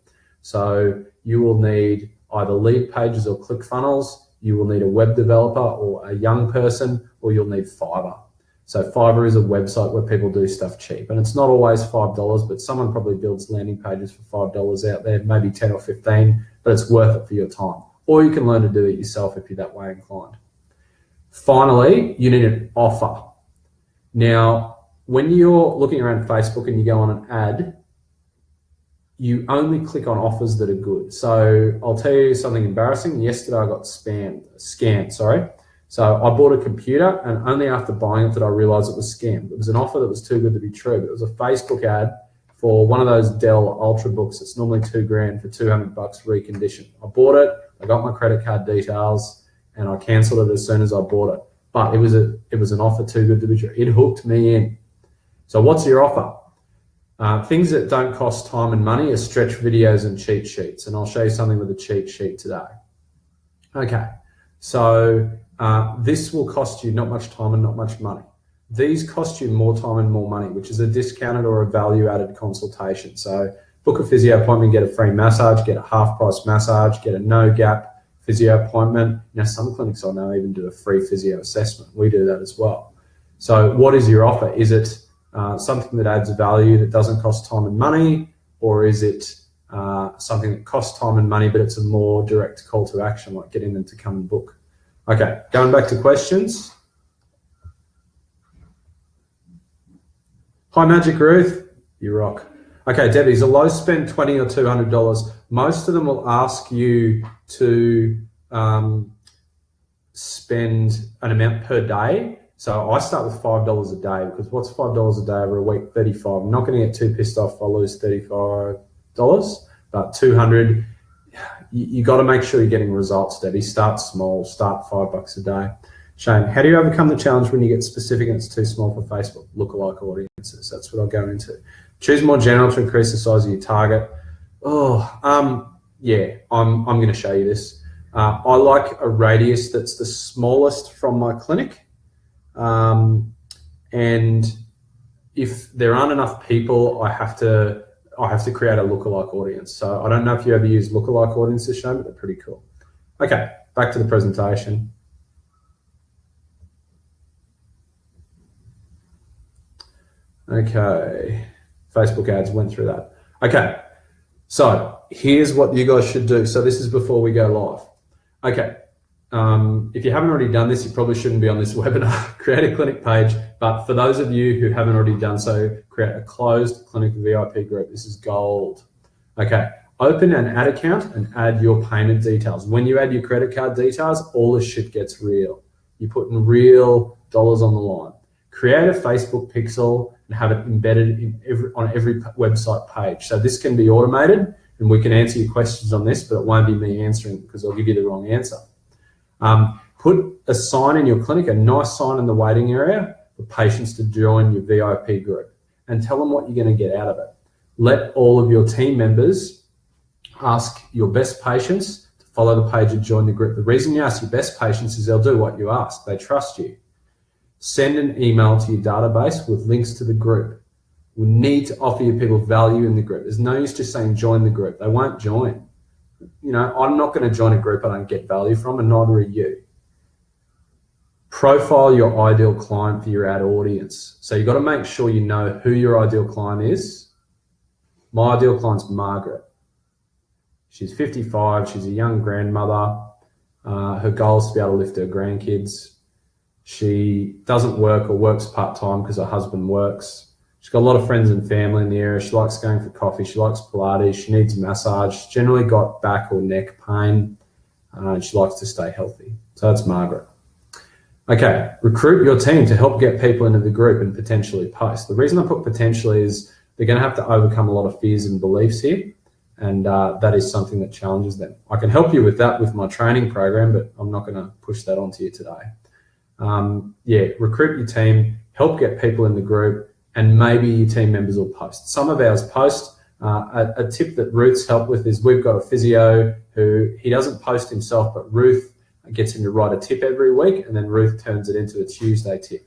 So you will need either lead pages or ClickFunnels. You will need a web developer or a young person, or you'll need Fiverr. So Fiverr is a website where people do stuff cheap, and it's not always $5, but someone probably builds landing pages for $5 out there, maybe 10 or 15, but it's worth it for your time. Or you can learn to do it yourself if you're that way inclined. Finally, you need an offer. Now, when you're looking around Facebook and you go on an ad, you only click on offers that are good. So I'll tell you something embarrassing. Yesterday I got scammed. So I bought a computer, and only after buying it did I realize it was scammed. It was an offer that was too good to be true. But it was a Facebook ad for one of those Dell Ultrabooks. It's normally $2,000 for $200 reconditioned. I bought it, I got my credit card details, and I canceled it as soon as I bought it. But it was an offer too good to be true. It hooked me in. So what's your offer? Things that don't cost time and money are stretch videos and cheat sheets, and I'll show you something with a cheat sheet today. Okay, so this will cost you not much time and not much money. These cost you more time and more money, which is a discounted or a value-added consultation. So book a physio appointment, get a free massage, get a half-price massage, get a no-gap physio appointment. Now, some clinics I know even do a free physio assessment. We do that as well. So what is your offer? Is it something that adds value that doesn't cost time and money, or is it something that costs time and money but it's a more direct call to action, like getting them to come and book? Okay, going back to questions. Hi, Magic Ruth, you rock. Okay, Debbie's a low spend $20 or $200. Most of them will ask you to spend an amount per day. So I start with $5 a day, because what's $5 a day over a week? 35. I'm not going to get too pissed off if I lose $35, but 200. You got to make sure you're getting results, Debbie. Start small. Start $5 a day. Shane, how do you overcome the challenge when you get specific and it's too small for Facebook? Lookalike audiences. That's what I'll go into. Choose more general to increase the size of your target. Yeah, I'm going to show you this. I like a radius that's the smallest from my clinic. And if there aren't enough people, I have to create a lookalike audience. So I don't know if you ever use lookalike audiences, Shane, but they're pretty cool. Okay, back to the presentation. Okay, Facebook ads, went through that. Okay, so here's what you guys should do. So this is before we go live. Okay. If you haven't already done this, you probably shouldn't be on this webinar. Create a clinic page, but for those of you who haven't already done so, create a closed clinic VIP group. This is gold. Okay, open an ad account and add your payment details. When you add your credit card details, all this shit gets real. You're putting real dollars on the line. Create a Facebook pixel and have it embedded on every website page. So this can be automated, and we can answer your questions on this, but it won't be me answering because I'll give you the wrong answer. Put a sign in your clinic, a nice sign in the waiting area for patients to join your VIP group, and tell them what you're going to get out of it. Let all of your team members ask your best patients to follow the page and join the group. The reason you ask your best patients is they'll do what you ask. They trust you. Send an email to your database with links to the group. We need to offer your people value in the group. There's no use just saying join the group. They won't join. You know, I'm not going to join a group I don't get value from, and neither are you. Profile your ideal client for your ad audience. So you've got to make sure you know who your ideal client is. My ideal client's Margaret. She's 55. She's a young grandmother. Her goal is to be able to lift her grandkids. She doesn't work or works part-time because her husband works. She's got a lot of friends and family in the area. She likes going for coffee. She likes Pilates. She needs a massage. She's generally got back or neck pain. And she likes to stay healthy. So that's Margaret. Okay, recruit your team to help get people into the group and potentially post. The reason I put potentially is they're going to have to overcome a lot of fears and beliefs here. And that is something that challenges them. I can help you with that with my training program, but I'm not going to push that onto you today. Recruit your team, help get people in the group, and maybe your team members will post. Some of ours post. A tip that Ruth's helped with is we've got a physio who he doesn't post himself, but Ruth gets him to write a tip every week, and then Ruth turns it into a Tuesday tip.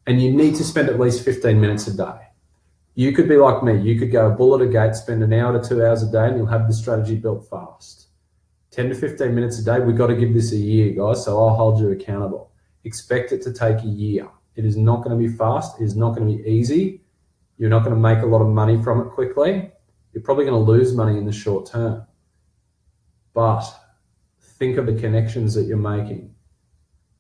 And you need to spend at least 15 minutes a day. You could be like me. You could go a bull at a gate, spend an hour to 2 hours a day, and you'll have the strategy built fast. 10 to 15 minutes a day. We've got to give this a year, guys, so I'll hold you accountable. Expect it to take a year. It is not going to be fast. It is not going to be easy. You're not going to make a lot of money from it quickly. You're probably going to lose money in the short term. But think of the connections that you're making.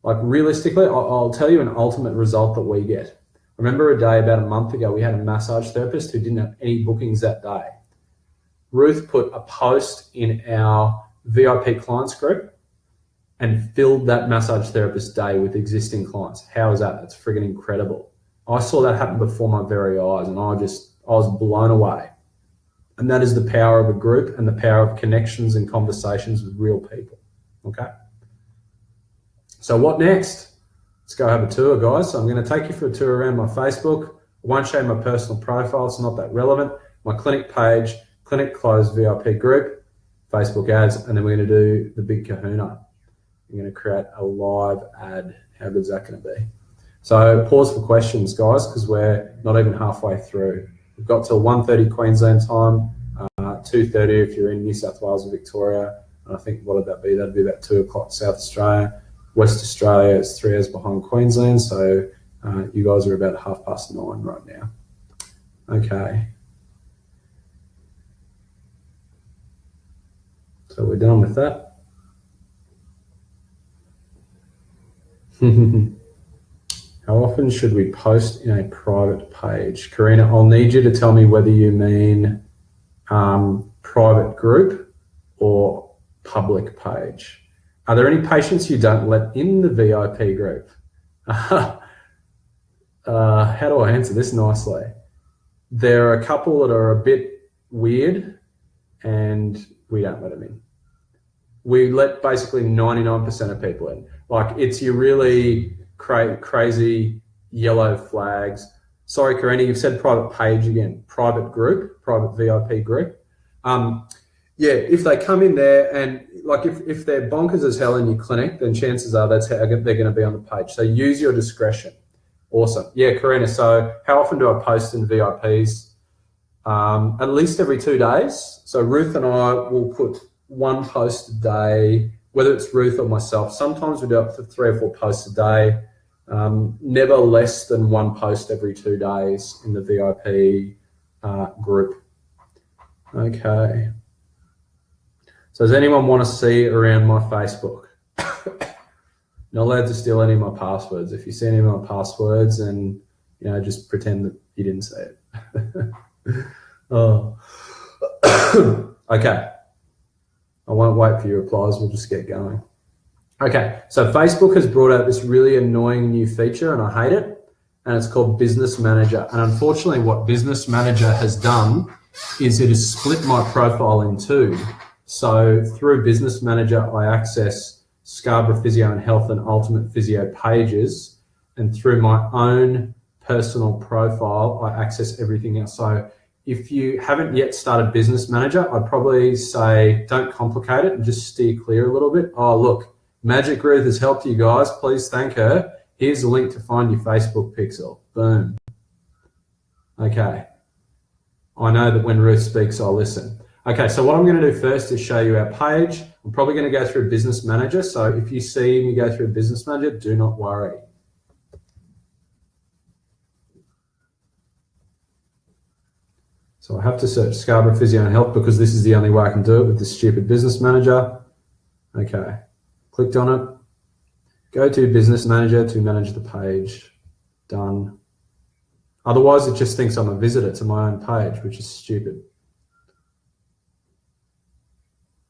Like realistically, I'll tell you an ultimate result that we get. I remember a day about a month ago, we had a massage therapist who didn't have any bookings that day. Ruth put a post in our VIP clients group and filled that massage therapist day with existing clients. How is that? That's friggin' incredible. I saw that happen before my very eyes, and I was blown away. And that is the power of a group and the power of connections and conversations with real people. Okay. So what next? Let's go have a tour, guys. So I'm going to take you for a tour around my Facebook. I won't show you my personal profile. It's not that relevant. My clinic page, clinic closed VIP group, Facebook ads, and then we're going to do the big kahuna. I'm going to create a live ad. How good is that going to be? So pause for questions, guys, because we're not even halfway through. We've got till 1:30 Queensland time, 2:30 if you're in New South Wales or Victoria. And I think, what would that be? That'd be about 2 o'clock South Australia. West Australia is 3 hours behind Queensland, so you guys are about 9:30 right now. Okay. So we're done with that. How often should we post in a private page? Karina, I'll need you to tell me whether you mean private group or public page. Are there any patients you don't let in the VIP group? How do I answer this nicely? There are a couple that are a bit weird and we don't let them in. We let basically 99% of people in. Like it's your really crazy yellow flags. Sorry, Karina, you've said private page again. Private group, private VIP group. If they come in there and like if they're bonkers as hell in your clinic, then chances are that's how they're going to be on the page. So use your discretion. Awesome. Yeah, Karina. So how often do I post in VIPs? At least every 2 days. So Ruth and I will put one post a day, whether it's Ruth or myself. Sometimes we do up to 3 or 4 posts a day. Never less than one post every 2 days in the VIP group. Okay. So does anyone want to see around my Facebook? Not allowed to steal any of my passwords. If you see any of my passwords, and just pretend that you didn't see it. Oh. Okay. I won't wait for your replies. We'll just get going. Okay. So Facebook has brought out this really annoying new feature, and I hate it. And it's called Business Manager. And unfortunately, what Business Manager has done is it has split my profile in two. So through Business Manager, I access Scarborough Physio and Health and Ultimate Physio pages, and through my own personal profile, I access everything else. So if you haven't yet started Business Manager, I'd probably say don't complicate it and just steer clear a little bit. Oh, look, Magic Ruth has helped you guys. Please thank her. Here's a link to find your Facebook pixel. Boom. Okay. I know that when Ruth speaks, I'll listen. Okay, so what I'm going to do first is show you our page. I'm probably going to go through Business Manager. So if you see me go through Business Manager, do not worry. So I have to search Scarborough Physio and Health because this is the only way I can do it with this stupid Business Manager. Okay, clicked on it. Go to Business Manager to manage the page. Done. Otherwise, it just thinks I'm a visitor to my own page, which is stupid.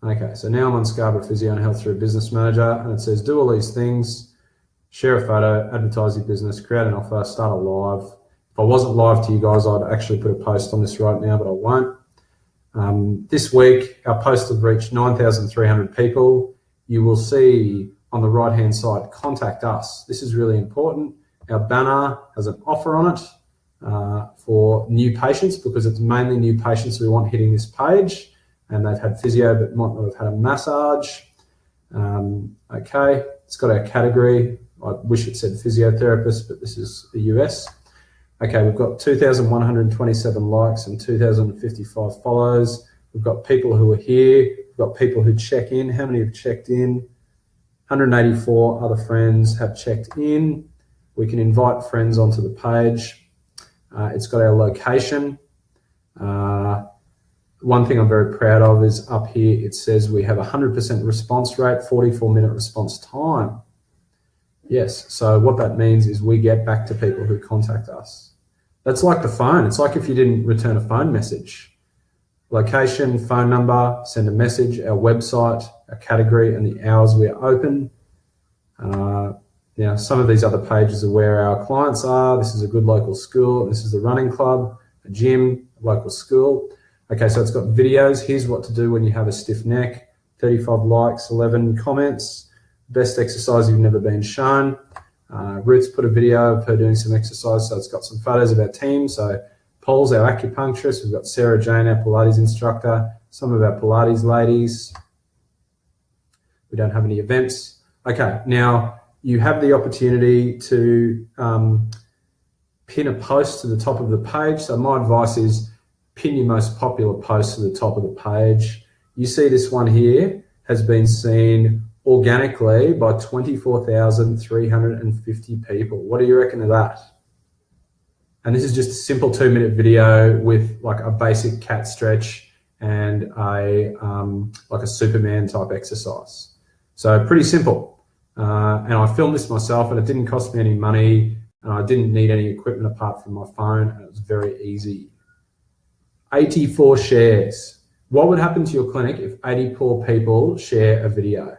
Okay, so now I'm on Scarborough Physio and Health through Business Manager, and it says do all these things: share a photo, advertise your business, create an offer, start a live. If I wasn't live to you guys, I'd actually put a post on this right now, but I won't. This week, our posts have reached 9,300 people. You will see on the right-hand side, contact us. This is really important. Our banner has an offer on it for new patients, because it's mainly new patients we want hitting this page, and they've had physio but might not have had a massage. Okay, it's got our category. I wish it said physiotherapist, but this is the US. Okay, we've got 2,127 likes and 2,055 follows. We've got people who are here. We've got people who check in. How many have checked in? 184 other friends have checked in. We can invite friends onto the page. It's got our location. One thing I'm very proud of is up here, it says we have 100% response rate, 44-minute response time. Yes, so what that means is we get back to people who contact us. That's like the phone. It's like if you didn't return a phone message. Location, phone number, send a message, our website, our category, and the hours we are open. Now, some of these other pages are where our clients are. This is a good local school. This is the running club, a gym, a local school. Okay, so it's got videos. Here's what to do when you have a stiff neck. 35 likes, 11 comments. Best exercise you've never been shown. Ruth's put a video of her doing some exercise, so it's got some photos of our team. So Paul's our acupuncturist. We've got Sarah Jane, our Pilates instructor, some of our Pilates ladies. We don't have any events. Okay, now you have the opportunity to pin a post to the top of the page. So my advice is pin your most popular post to the top of the page. You see this one here has been seen organically by 24,350 people. What do you reckon of that? And this is just a simple 2-minute video with like a basic cat stretch and a like a Superman type exercise. So pretty simple. And I filmed this myself, and it didn't cost me any money, and I didn't need any equipment apart from my phone, and it was very easy. 84 shares. What would happen to your clinic if 84 people share a video?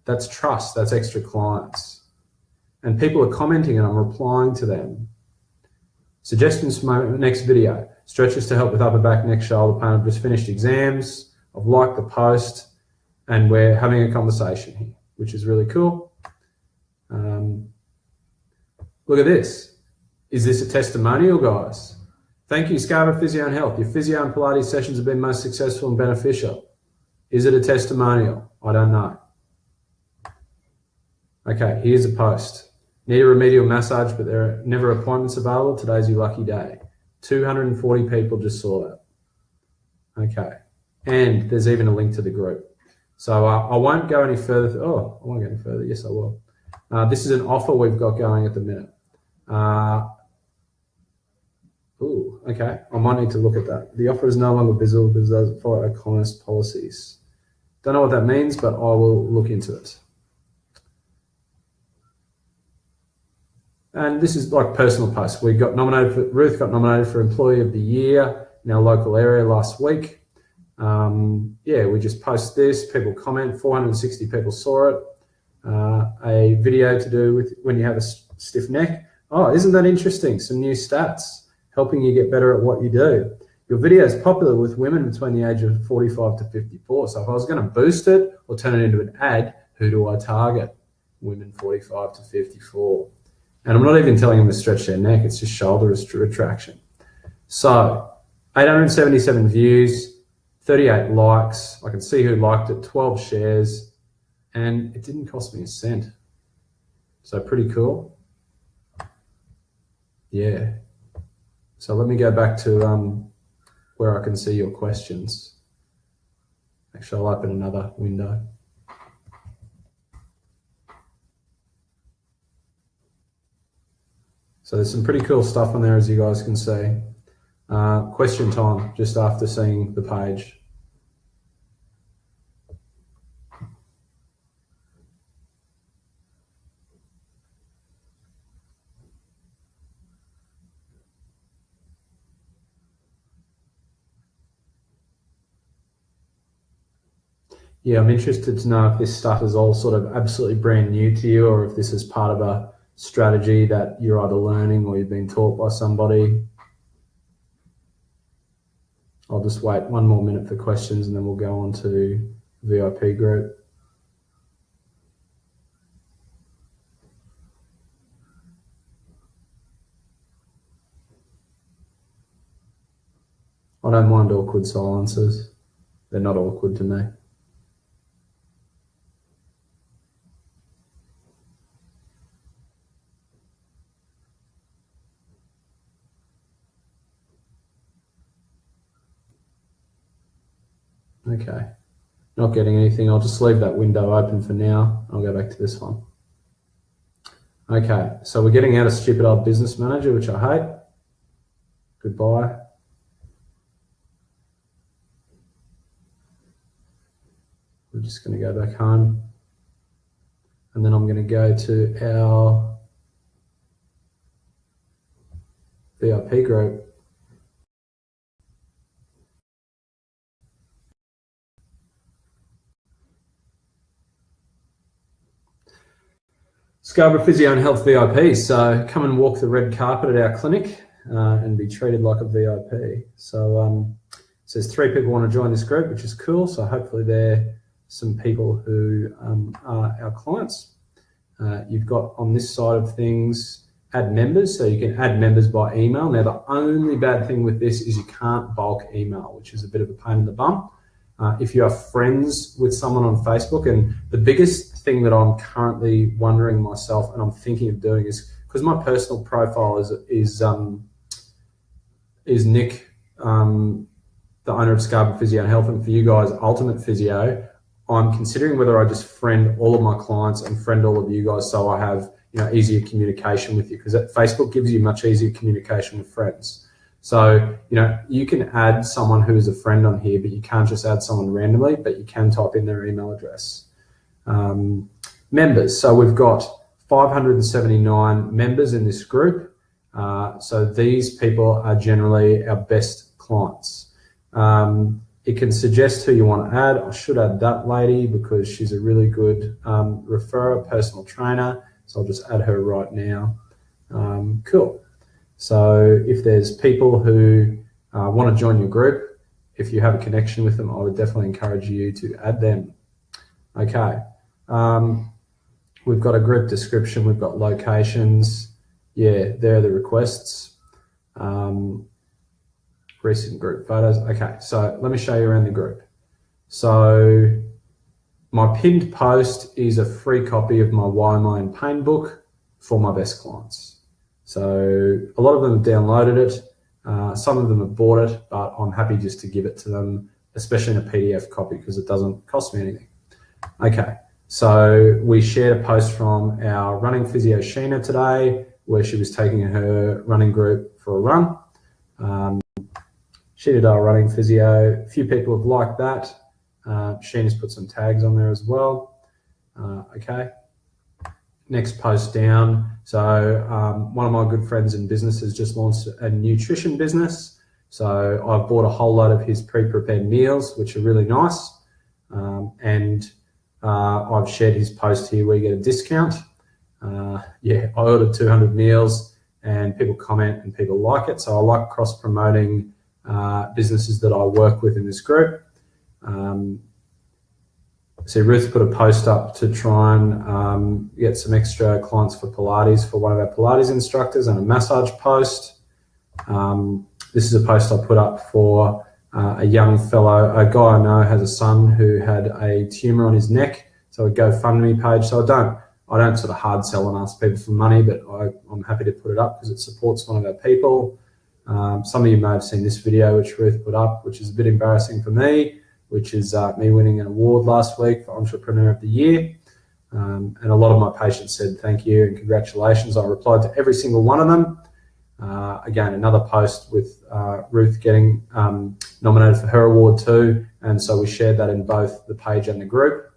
That's trust, that's extra clients. And people are commenting and I'm replying to them. Suggestions for my next video. Stretches to help with upper back, neck, shoulder pain. I've just finished exams. I've liked the post and we're having a conversation here, which is really cool. Look at this. Is this a testimonial, guys? Thank you, Scarborough Physio and Health. Your physio and Pilates sessions have been most successful and beneficial. Is it a testimonial? I don't know. Okay, here's a post. Need a remedial massage, but there are never appointments available. Today's your lucky day. 240 people just saw that. Okay, and there's even a link to the group. So I won't go any further. I won't go any further. Yes, I will. This is an offer we've got going at the minute. Okay, I might need to look at that. The offer is no longer visible because it doesn't follow our commerce policies. Don't know what that means, but I will look into it. And this is like personal posts. Ruth got nominated for Employee of the Year in our local area last week. We just post this, people comment, 460 people saw it. A video to do with when you have a stiff neck. Oh, isn't that interesting? Some new stats helping you get better at what you do. Your video is popular with women between the age of 45 to 54. So if I was going to boost it or turn it into an ad, Who do I target? Women 45 to 54. And I'm not even telling them to stretch their neck, it's just shoulder retraction. So 877 views, 38 likes. I can see who liked it, 12 shares, and it didn't cost me a cent. So pretty cool. Yeah. So let me go back to where I can see your questions. Actually, I'll open another window. So there's some pretty cool stuff on there, as you guys can see. Question time, just after seeing the page. Yeah, I'm interested to know if this stuff is all sort of absolutely brand new to you, or if this is part of a strategy that you're either learning or you've been taught by somebody. I'll just wait one more minute for questions and then we'll go on to VIP group. I don't mind awkward silences. They're not awkward to me. Okay, not getting anything. I'll just leave that window open for now. I'll go back to this one. Okay, so we're getting out of stupid old business manager, which I hate. Goodbye. We're just going to go back home. And then I'm going to go to our VIP group. Scarborough Physio and Health VIP. So come and walk the red carpet at our clinic and be treated like a VIP. So it says 3 people want to join this group, which is cool. So hopefully they're some people who are our clients. You've got on this side of things, add members. So you can add members by email. Now, the only bad thing with this is you can't bulk email, which is a bit of a pain in the bum. If you are friends with someone on Facebook, and the biggest thing that I'm currently wondering myself and I'm thinking of doing is, because my personal profile is Nick, the owner of Scarborough Physio and Health, and for you guys, Ultimate Physio. I'm considering whether I just friend all of my clients and friend all of you guys, so I have easier communication with you, because Facebook gives you much easier communication with friends. So, you can add someone who is a friend on here, but you can't just add someone randomly, but you can type in their email address. Members. So we've got 579 members in this group. So these people are generally our best clients. It can suggest who you want to add. I should add that lady because she's a really good referrer, personal trainer. So I'll just add her right now. Cool. So if there's people who want to join your group, if you have a connection with them, I would definitely encourage you to add them. Okay. We've got a group description. We've got locations. Yeah, there are the requests. Recent group photos. Okay, so let me show you around the group. So my pinned post is a free copy of my Why Am I in Pain book for my best clients. So a lot of them have downloaded it. Some of them have bought it, but I'm happy just to give it to them, especially in a PDF copy, because it doesn't cost me anything. Okay, so we shared a post from our running physio Sheena today, where she was taking her running group for a run. She did our running physio. A few people have liked that. Sheena's put some tags on there as well. Okay. Next post down. So one of my good friends in business has just launched a nutrition business. So I've bought a whole load of his pre-prepared meals, which are really nice. And I've shared his post here where you get a discount. Yeah, I ordered 200 meals and people comment and people like it. So I like cross-promoting businesses that I work with in this group. See, Ruth put a post up to try and get some extra clients for Pilates for one of our Pilates instructors, and a massage post. This is a post I put up for a young fellow, a guy I know has a son who had a tumour on his neck, so a GoFundMe page. So I don't sort of hard sell and ask people for money, but I'm happy to put it up because it supports one of our people. Some of you may have seen this video which Ruth put up, which is a bit embarrassing for me, which is me winning an award last week for Entrepreneur of the Year. And a lot of my patients said thank you and congratulations. I replied to every single one of them. Again, another post with Ruth getting nominated for her award too, and so we shared that in both the page and the group.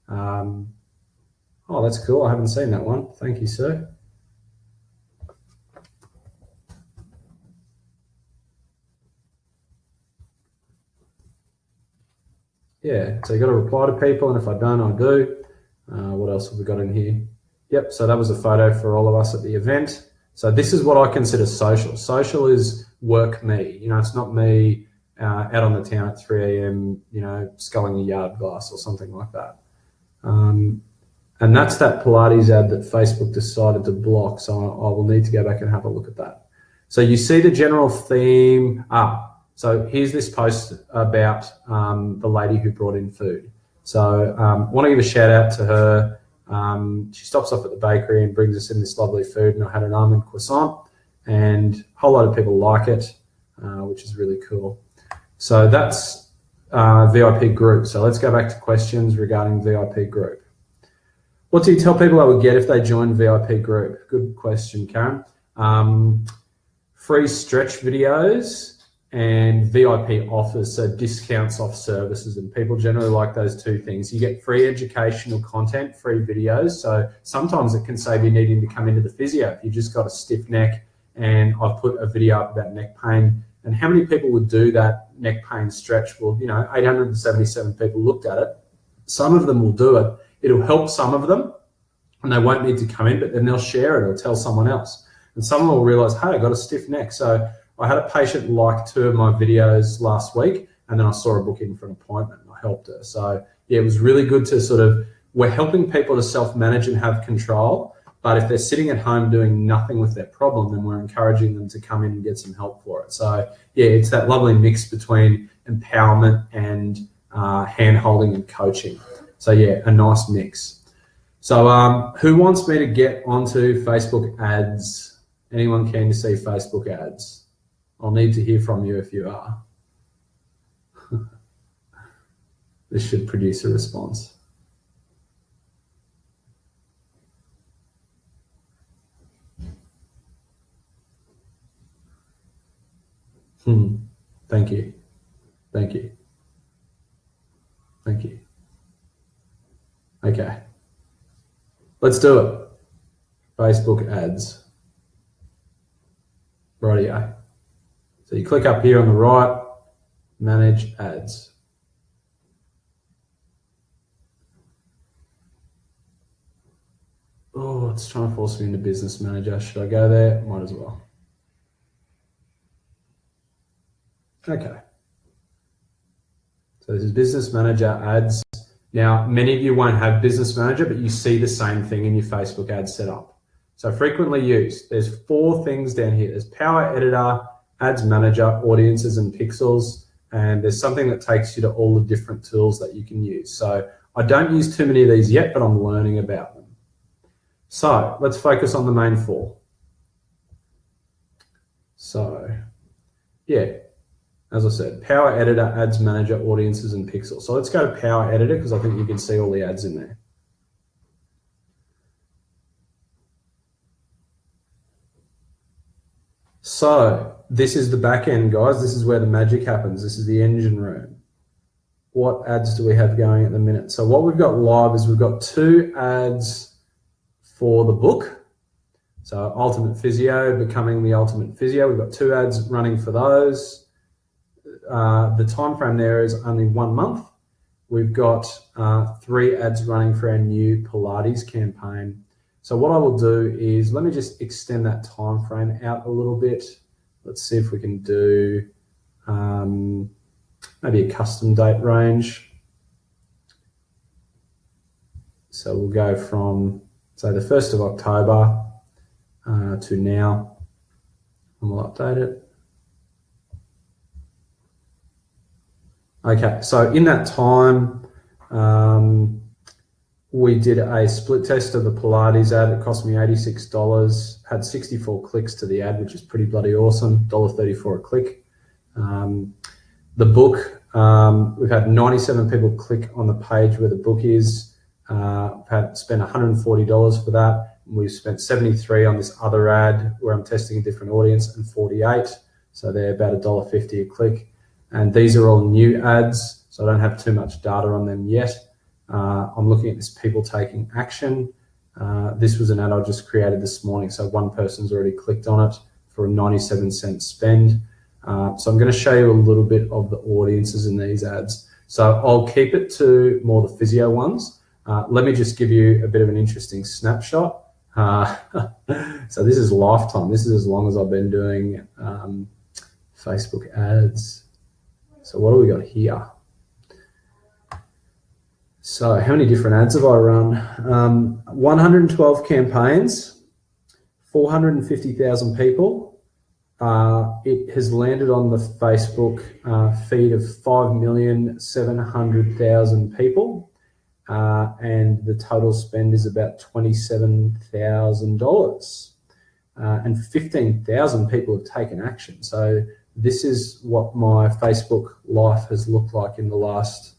Oh, that's cool. I haven't seen that one. Thank you, sir. Yeah, so you got to reply to people, and if I don't, I do. What else have we got in here? Yep, so that was a photo for all of us at the event. So this is what I consider social. Social is work me. You know, it's not me out on the town at 3 a.m., you know, sculling a yard glass or something like that. And that's that Pilates ad that Facebook decided to block. So I will need to go back and have a look at that. So you see the general theme. So here's this post about the lady who brought in food. So I want to give a shout out to her. She stops off at the bakery and brings us in this lovely food, and I had an almond croissant, and a whole lot of people like it, which is really cool. So that's VIP group. So let's go back to questions regarding VIP group. What do you tell people they would get if they join VIP group? Good question, Karen. Free stretch videos and VIP offers, so discounts off services, and people generally like those two things. You get free educational content, free videos, so sometimes it can save you needing to come into the physio if you just got a stiff neck, and I've put a video up about neck pain. And how many people would do that neck pain stretch? Well, you know, 877 people looked at it. Some of them will do it. It'll help some of them, and they won't need to come in, but then they'll share it or tell someone else. And someone will realize, hey, I got a stiff neck. So I had a patient like 2 of my videos last week, and then I saw her book in for an appointment and I helped her. So yeah, it was really good to sort of, we're helping people to self-manage and have control, but if they're sitting at home doing nothing with their problem, then we're encouraging them to come in and get some help for it. So yeah, it's that lovely mix between empowerment and hand-holding and coaching. So yeah, a nice mix. So who wants me to get onto Facebook ads? Anyone keen to see Facebook ads? I'll need to hear from you if you are. This should produce a response. Thank you. Thank you. Thank you. Okay. Let's do it. Facebook ads. Rightio. So you click up here on the right, manage ads. Oh, it's trying to force me into business manager. Should I go there? Might as well. Okay. So this is business manager ads. Now, many of you won't have business manager, but you see the same thing in your Facebook ad setup. So frequently used, there's 4 things down here. There's power editor, ads manager, audiences and pixels, and there's something that takes you to all the different tools that you can use. So I don't use too many of these yet, but I'm learning about them. So let's focus on the main 4. So yeah, as I said, power editor, ads manager, audiences and pixels. So let's go to power editor because I think you can see all the ads in there. So this is the back end, guys. This is where the magic happens. This is the engine room. What ads do we have going at the minute? So what we've got live is we've got 2 ads for the book. So Ultimate Physio, Becoming the Ultimate Physio. We've got 2 ads running for those. The time frame there is only 1 month. We've got 3 ads running for our new Pilates campaign. So what I will do is, let me just extend that time frame out a little bit. Let's see if we can do maybe a custom date range. So we'll go from, say, the 1st of October to now, and we'll update it. Okay, so in that time, we did a split test of a Pilates ad. It cost me $86, had 64 clicks to the ad, which is pretty bloody awesome, $1.34 a click. The book, we've had 97 people click on the page where the book is. We've spent $140 for that. We've spent 73 on this other ad where I'm testing a different audience, and 48. So they're about $1.50 a click. And these are all new ads, so I don't have too much data on them yet. I'm looking at this people taking action. This was an ad I just created this morning, so one person's already clicked on it for a 97-cent spend. So I'm going to show you a little bit of the audiences in these ads. So I'll keep it to more the physio ones. Let me just give you a bit of an interesting snapshot. So this is lifetime. This is as long as I've been doing Facebook ads. So what do we got here? So how many different ads have I run? 112 campaigns, 450,000 people. It has landed on the Facebook feed of 5,700,000 people. And the total spend is about $27,000. And 15,000 people have taken action. So this is what my Facebook life has looked like in the last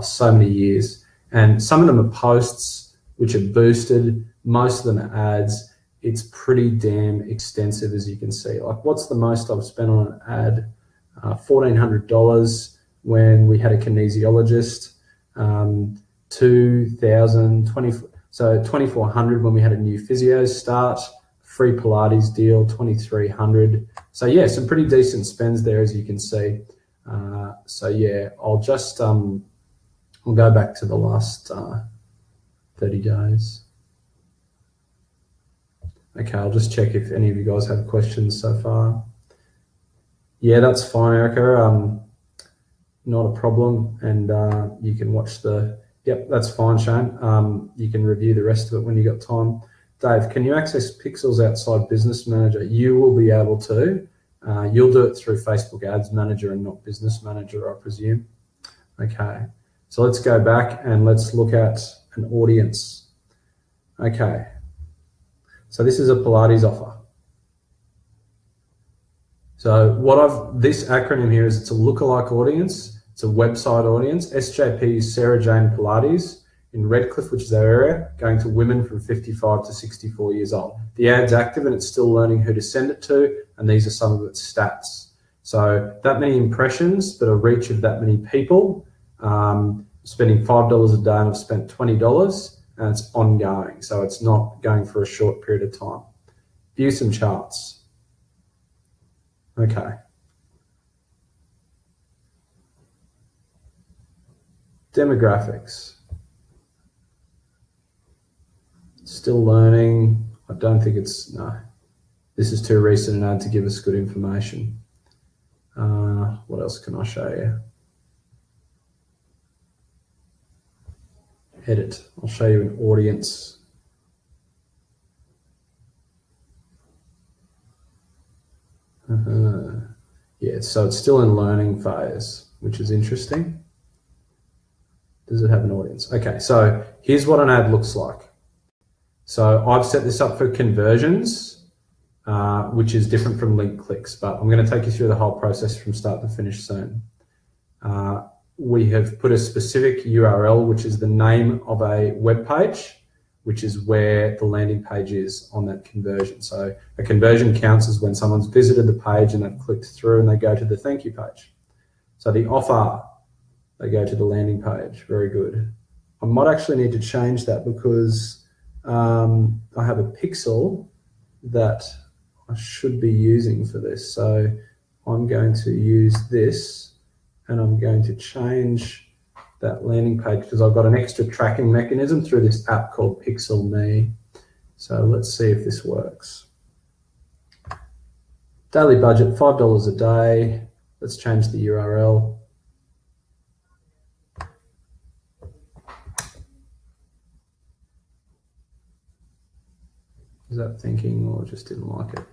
so many years. And some of them are posts which are boosted, most of them are ads. It's pretty damn extensive, as you can see. Like, what's the most I've spent on an ad? $1,400 when we had a kinesiologist, 2,020, so 2,400 when we had a new physio start, free Pilates deal, 2,300. So yeah, some pretty decent spends there, as you can see. So yeah, I'll just we'll go back to the last 30 days. Okay, I'll just check if any of you guys have questions so far. Yeah, that's fine, Erica. Not a problem. And you can watch the, yep, that's fine, Shane. You can review the rest of it when you got time. Dave, can you access pixels outside Business Manager? You will be able to. You'll do it through Facebook Ads Manager and not Business Manager, I presume. Okay, so let's go back and let's look at an audience. Okay, so this is a Pilates offer. So this acronym here is, it's a lookalike audience. It's a website audience. SJP is Sarah Jane Pilates in Redcliffe, which is our area, going to women from 55 to 64 years old. The ad's active and it's still learning who to send it to, and these are some of its stats. So that many impressions, but a reach of that many people, spending $5 a day, and I've spent $20, and it's ongoing. So it's not going for a short period of time. View some charts. Okay. Demographics. Still learning. I don't think it's, no. This is too recent an ad to give us good information. What else can I show you? Edit. I'll show you an audience. Yeah, so it's still in learning phase, which is interesting. Does it have an audience? Okay, so here's what an ad looks like. So I've set this up for conversions, which is different from link clicks, but I'm going to take you through the whole process from start to finish soon. We have put a specific URL, which is the name of a web page, which is where the landing page is on that conversion. So a conversion counts as when someone's visited the page and they've clicked through and they go to the thank you page. So the offer, they go to the landing page. Very good. I might actually need to change that because I have a pixel that I should be using for this. So I'm going to use this and I'm going to change that landing page because I've got an extra tracking mechanism through this app called Pixel Me. So let's see if this works. Daily budget, $5 a day. Let's change the URL. Is that thinking or just didn't like it?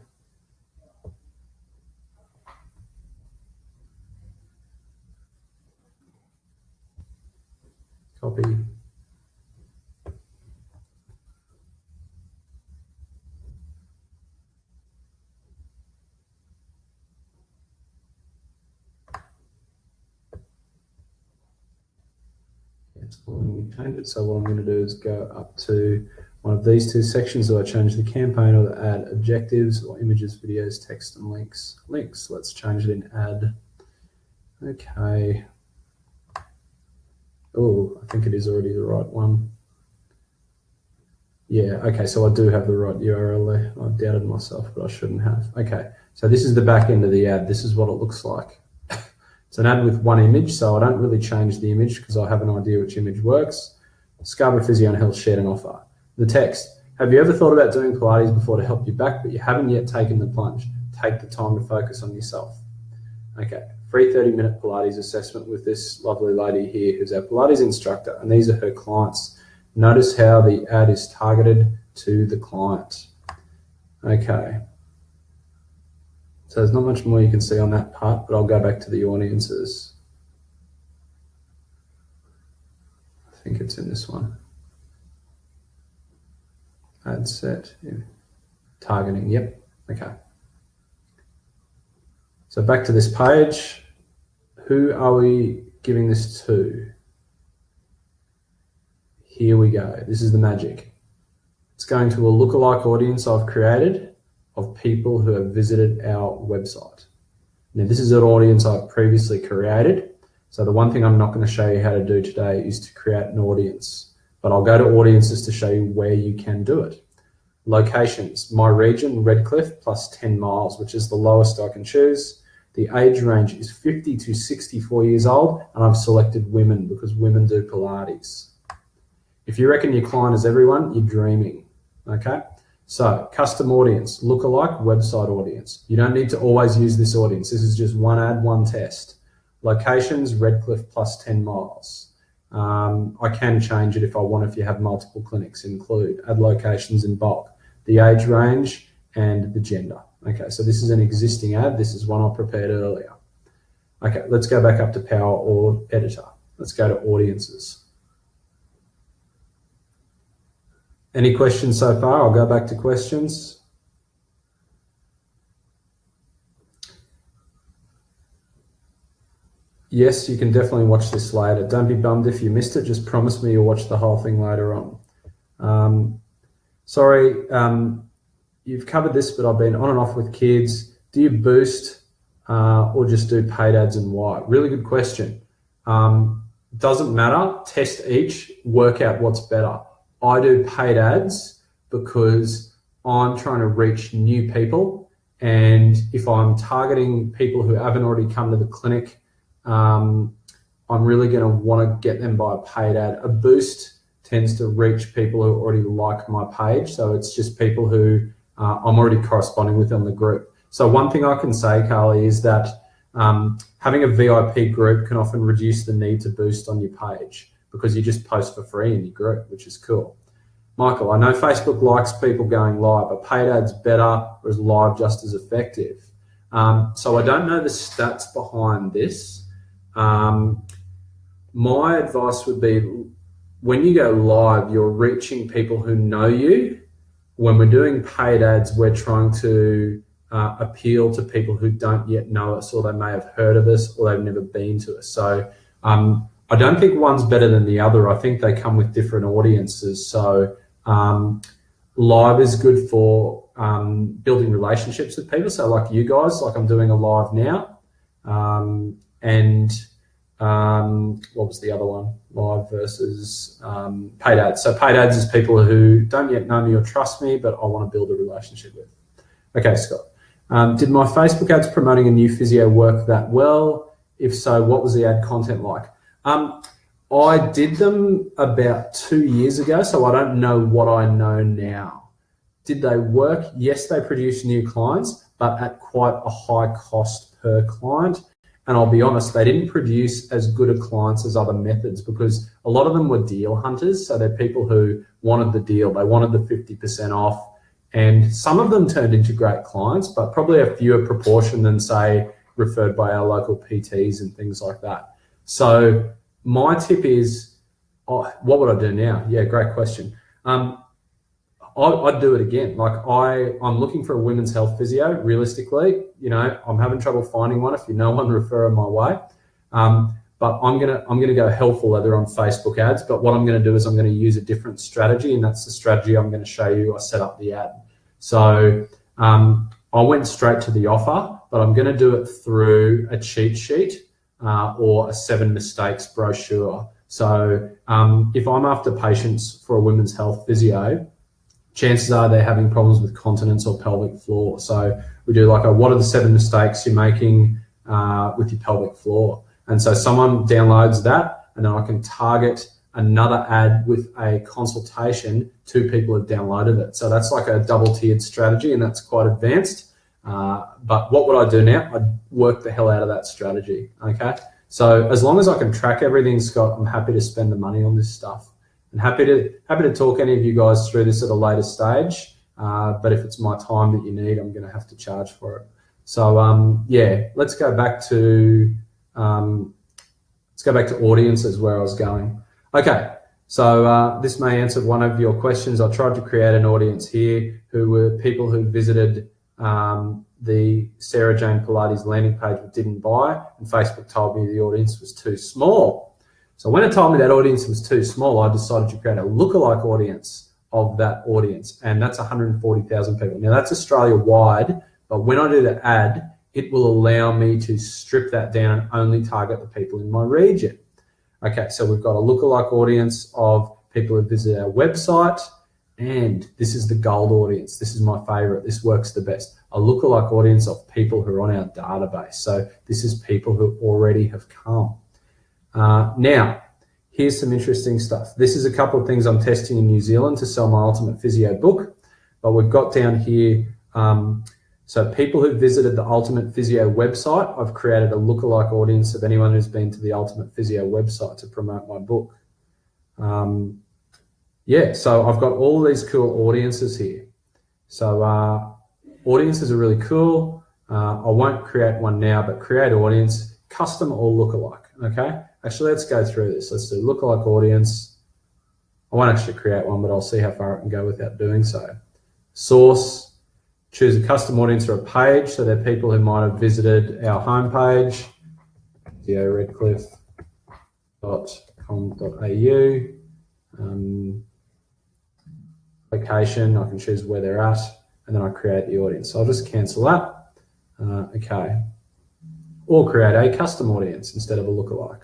Copy. It's calling me change it. So what I'm going to do is go up to one of these two sections. Do I change the campaign or the ad objectives or images, videos, text, and links? Links. Let's change it in ad. Okay. Oh, I think it is already the right one. Yeah, okay, so I do have the right URL there. I doubted myself, but I shouldn't have. Okay, so this is the back end of the ad. This is what it looks like. It's an ad with one image, so I don't really change the image because I have an idea which image works. Scarborough Physio and Health shared an offer. The text: have you ever thought about doing Pilates before to help you back, but you haven't yet taken the plunge? Take the time to focus on yourself. Okay, free 30-minute Pilates assessment with this lovely lady here who's our Pilates instructor, and these are her clients. Notice how the ad is targeted to the client. Okay. So there's not much more you can see on that part, but I'll go back to the audiences. I think it's in this one. Ad set, yeah. Targeting, yep, okay. So back to this page. Who are we giving this to? Here we go. This is the magic. It's going to a lookalike audience I've created of people who have visited our website. Now, this is an audience I've previously created. So the one thing I'm not going to show you how to do today is to create an audience, but I'll go to audiences to show you where you can do it. Locations, my region, Redcliffe, plus 10 miles, which is the lowest I can choose. The age range is 50 to 64 years old, and I've selected women because women do Pilates. If you reckon your client is everyone, you're dreaming, okay? So custom audience, lookalike, website audience. You don't need to always use this audience. This is just one ad, one test. Locations, Redcliffe plus 10 miles. I can change it if I want, if you have multiple clinics, include, add locations in bulk, the age range and the gender. Okay, so this is an existing ad. This is one I prepared earlier. Okay, let's go back up to Power or Editor. Let's go to audiences. Any questions so far? I'll go back to questions. Yes, you can definitely watch this later. Don't be bummed if you missed it. Just promise me you'll watch the whole thing later on. Sorry, you've covered this, but I've been on and off with kids. Do you boost or just do paid ads and why? Really good question. Doesn't matter. Test each, work out what's better. I do paid ads because I'm trying to reach new people. And if I'm targeting people who haven't already come to the clinic, I'm really going to want to get them by a paid ad. A boost tends to reach people who already like my page. So it's just people who I'm already corresponding with on the group. So one thing I can say, Carly, is that having a VIP group can often reduce the need to boost on your page because you just post for free in your group, which is cool. Michael, I know Facebook likes people going live. Are paid ads better or is live just as effective? So I don't know the stats behind this. My advice would be when you go live, you're reaching people who know you. When we're doing paid ads, we're trying to appeal to people who don't yet know us, or they may have heard of us, or they've never been to us. So I don't think one's better than the other. I think they come with different audiences. So live is good for building relationships with people. So like you guys, like I'm doing a live now. What was the other one? Live versus paid ads. So paid ads is people who don't yet know me or trust me, but I want to build a relationship with. Okay, Scott. Did my Facebook ads promoting a new physio work that well? If so, what was the ad content like? I did them about 2 years ago, so I don't know what I know now. Did they work? Yes, they produced new clients, but at quite a high cost per client. And I'll be honest, they didn't produce as good a clients as other methods because a lot of them were deal hunters. So they're people who wanted the deal. They wanted the 50% off. And some of them turned into great clients, but probably a fewer proportion than, say, referred by our local PTs and things like that. So my tip is, what would I do now? Yeah, great question. I'd do it again. Like I'm looking for a women's health physio. Realistically, I'm having trouble finding one. If you know one, refer them my way. But I'm gonna go hell for leather on Facebook ads. But what I'm gonna do is I'm gonna use a different strategy, and that's the strategy I'm gonna show you. I set up the ad. So I went straight to the offer, but I'm gonna do it through a cheat sheet or a 7 mistakes brochure. So if I'm after patients for a women's health physio, chances are they're having problems with continence or pelvic floor. So we do like what are the 7 mistakes you're making with your pelvic floor? And so someone downloads that, and then I can target another ad with a consultation to people who've downloaded it. So that's like a double-tiered strategy, and that's quite advanced. But what would I do now? I'd work the hell out of that strategy, okay? So as long as I can track everything, Scott, I'm happy to spend the money on this stuff. And happy to talk any of you guys through this at a later stage. But if it's my time that you need, I'm going to have to charge for it. So yeah, let's go back to audiences where I was going. Okay, so this may answer one of your questions. I tried to create an audience here who were people who visited the Sarah Jane Pilates landing page but didn't buy, and Facebook told me the audience was too small. So when it told me that audience was too small, I decided to create a lookalike audience of that audience, and that's 140,000 people. Now that's Australia-wide, but when I do the ad, it will allow me to strip that down and only target the people in my region. Okay, so we've got a lookalike audience of people who visit our website, and this is the gold audience. This is my favorite. This works the best. A lookalike audience of people who are on our database. So this is people who already have come. Now, here's some interesting stuff. This is a couple of things I'm testing in New Zealand to sell my Ultimate Physio book, but we've got down here, so people who visited the Ultimate Physio website, I've created a lookalike audience of anyone who's been to the Ultimate Physio website to promote my book. Yeah, so I've got all these cool audiences here. So audiences are really cool. I won't create one now, but create audience, custom or lookalike, okay? Actually, let's go through this. Let's do lookalike audience. I won't actually create one, but I'll see how far I can go without doing so. Source, choose a custom audience or a page. So they're people who might have visited our homepage, physio.redcliffe.com.au. Location, I can choose where they're at, and then I create the audience. So I'll just cancel that. Okay. Or create a custom audience instead of a lookalike.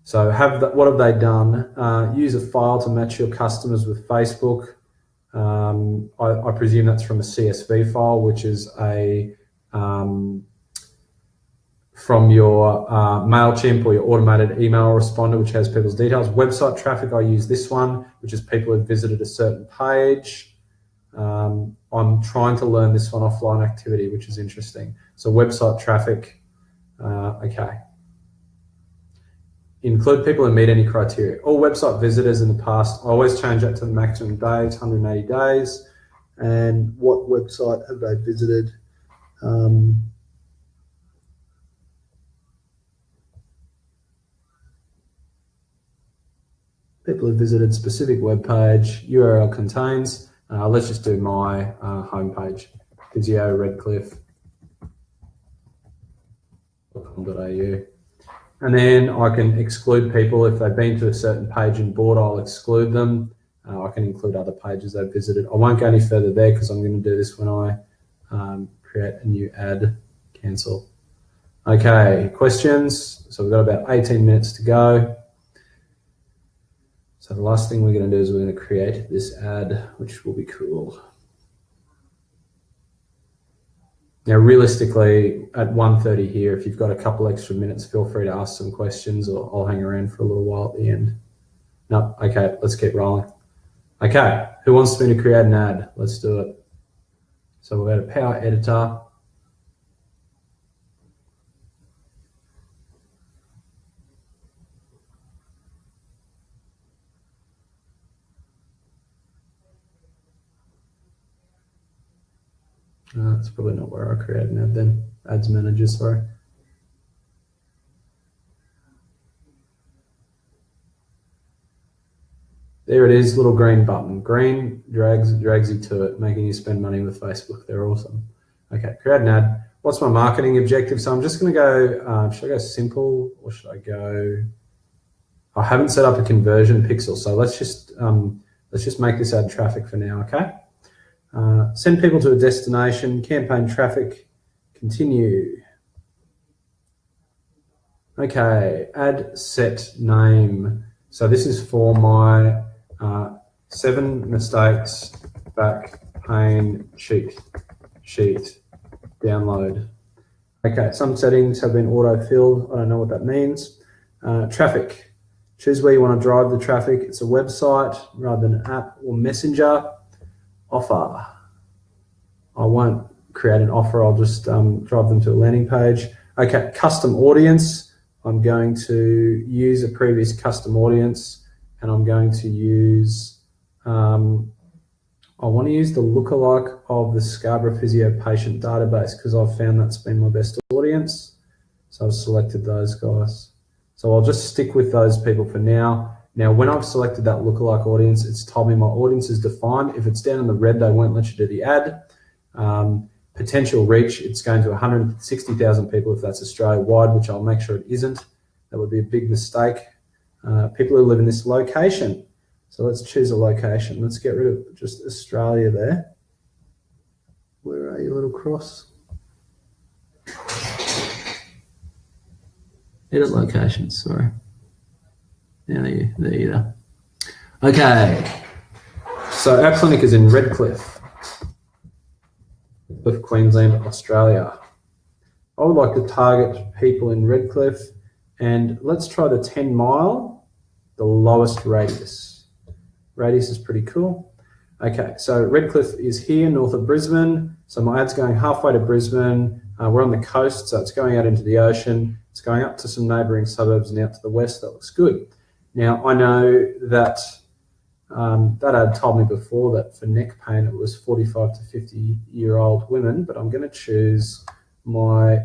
So what have they done? Use a file to match your customers with Facebook. I presume that's from a CSV file, which is from your MailChimp or your automated email responder, which has people's details. Website traffic, I use this one, which is people who visited a certain page. I'm trying to learn this one, offline activity, which is interesting. So website traffic, okay. Include people who meet any criteria. All website visitors in the past, I always change that to the maximum days, 180 days. And what website have they visited? People who visited specific web page, URL contains. Let's just do my homepage, physio.redcliffe.com.au. And then I can exclude people. If they've been to a certain page and bought, I'll exclude them. I can include other pages they've visited. I won't go any further there because I'm going to do this when I create a new ad. Cancel. Okay, questions? So we've got about 18 minutes to go. So the last thing we're going to do is we're going to create this ad, which will be cool. Now, realistically, at 1:30 here, if you've got a couple extra minutes, feel free to ask some questions, or I'll hang around for a little while at the end. No, okay, let's keep rolling. Okay, who wants me to create an ad? Let's do it. So we'll go to Power Editor. That's probably not where I create an ad then. Ads manager, sorry. There it is, little green button. Green drags you to it, making you spend money with Facebook. They're awesome. Okay, create an ad. What's my marketing objective? So I'm just going to go, should I go simple or should I go, I haven't set up a conversion pixel. So let's just make this ad traffic for now, okay? Send people to a destination, campaign traffic, continue. Okay, ad set name. So this is for my 7 mistakes back pain cheat sheet download. Okay, some settings have been auto-filled. I don't know what that means. Traffic. Choose where you want to drive the traffic. It's a website rather than an app or messenger. Offer. I won't create an offer. I'll just drive them to a landing page. Okay, custom audience. I'm going to use a previous custom audience, and I'm going to use, I want to use the lookalike of the Scarborough Physio patient database because I've found that's been my best audience. So I've selected those guys. So I'll just stick with those people for now. Now, when I've selected that lookalike audience, it's told me my audience is defined. If it's down in the red, they won't let you do the ad. Potential reach, it's going to 160,000 people if that's Australia-wide, which I'll make sure it isn't. That would be a big mistake. People who live in this location. So let's choose a location. Let's get rid of just Australia there. Where are you, little cross? Edit locations, sorry. Yeah, there you go. Okay. So our clinic is in Redcliffe of Queensland, Australia. I would like to target people in Redcliffe, and let's try the 10 mile, the lowest radius. Radius is pretty cool. Okay, so Redcliffe is here, north of Brisbane. So my ad's going halfway to Brisbane. We're on the coast, so it's going out into the ocean. It's going up to some neighbouring suburbs and out to the west. That looks good. Now, I know that that ad told me before that for neck pain, it was 45 to 50-year-old women, but I'm going to choose my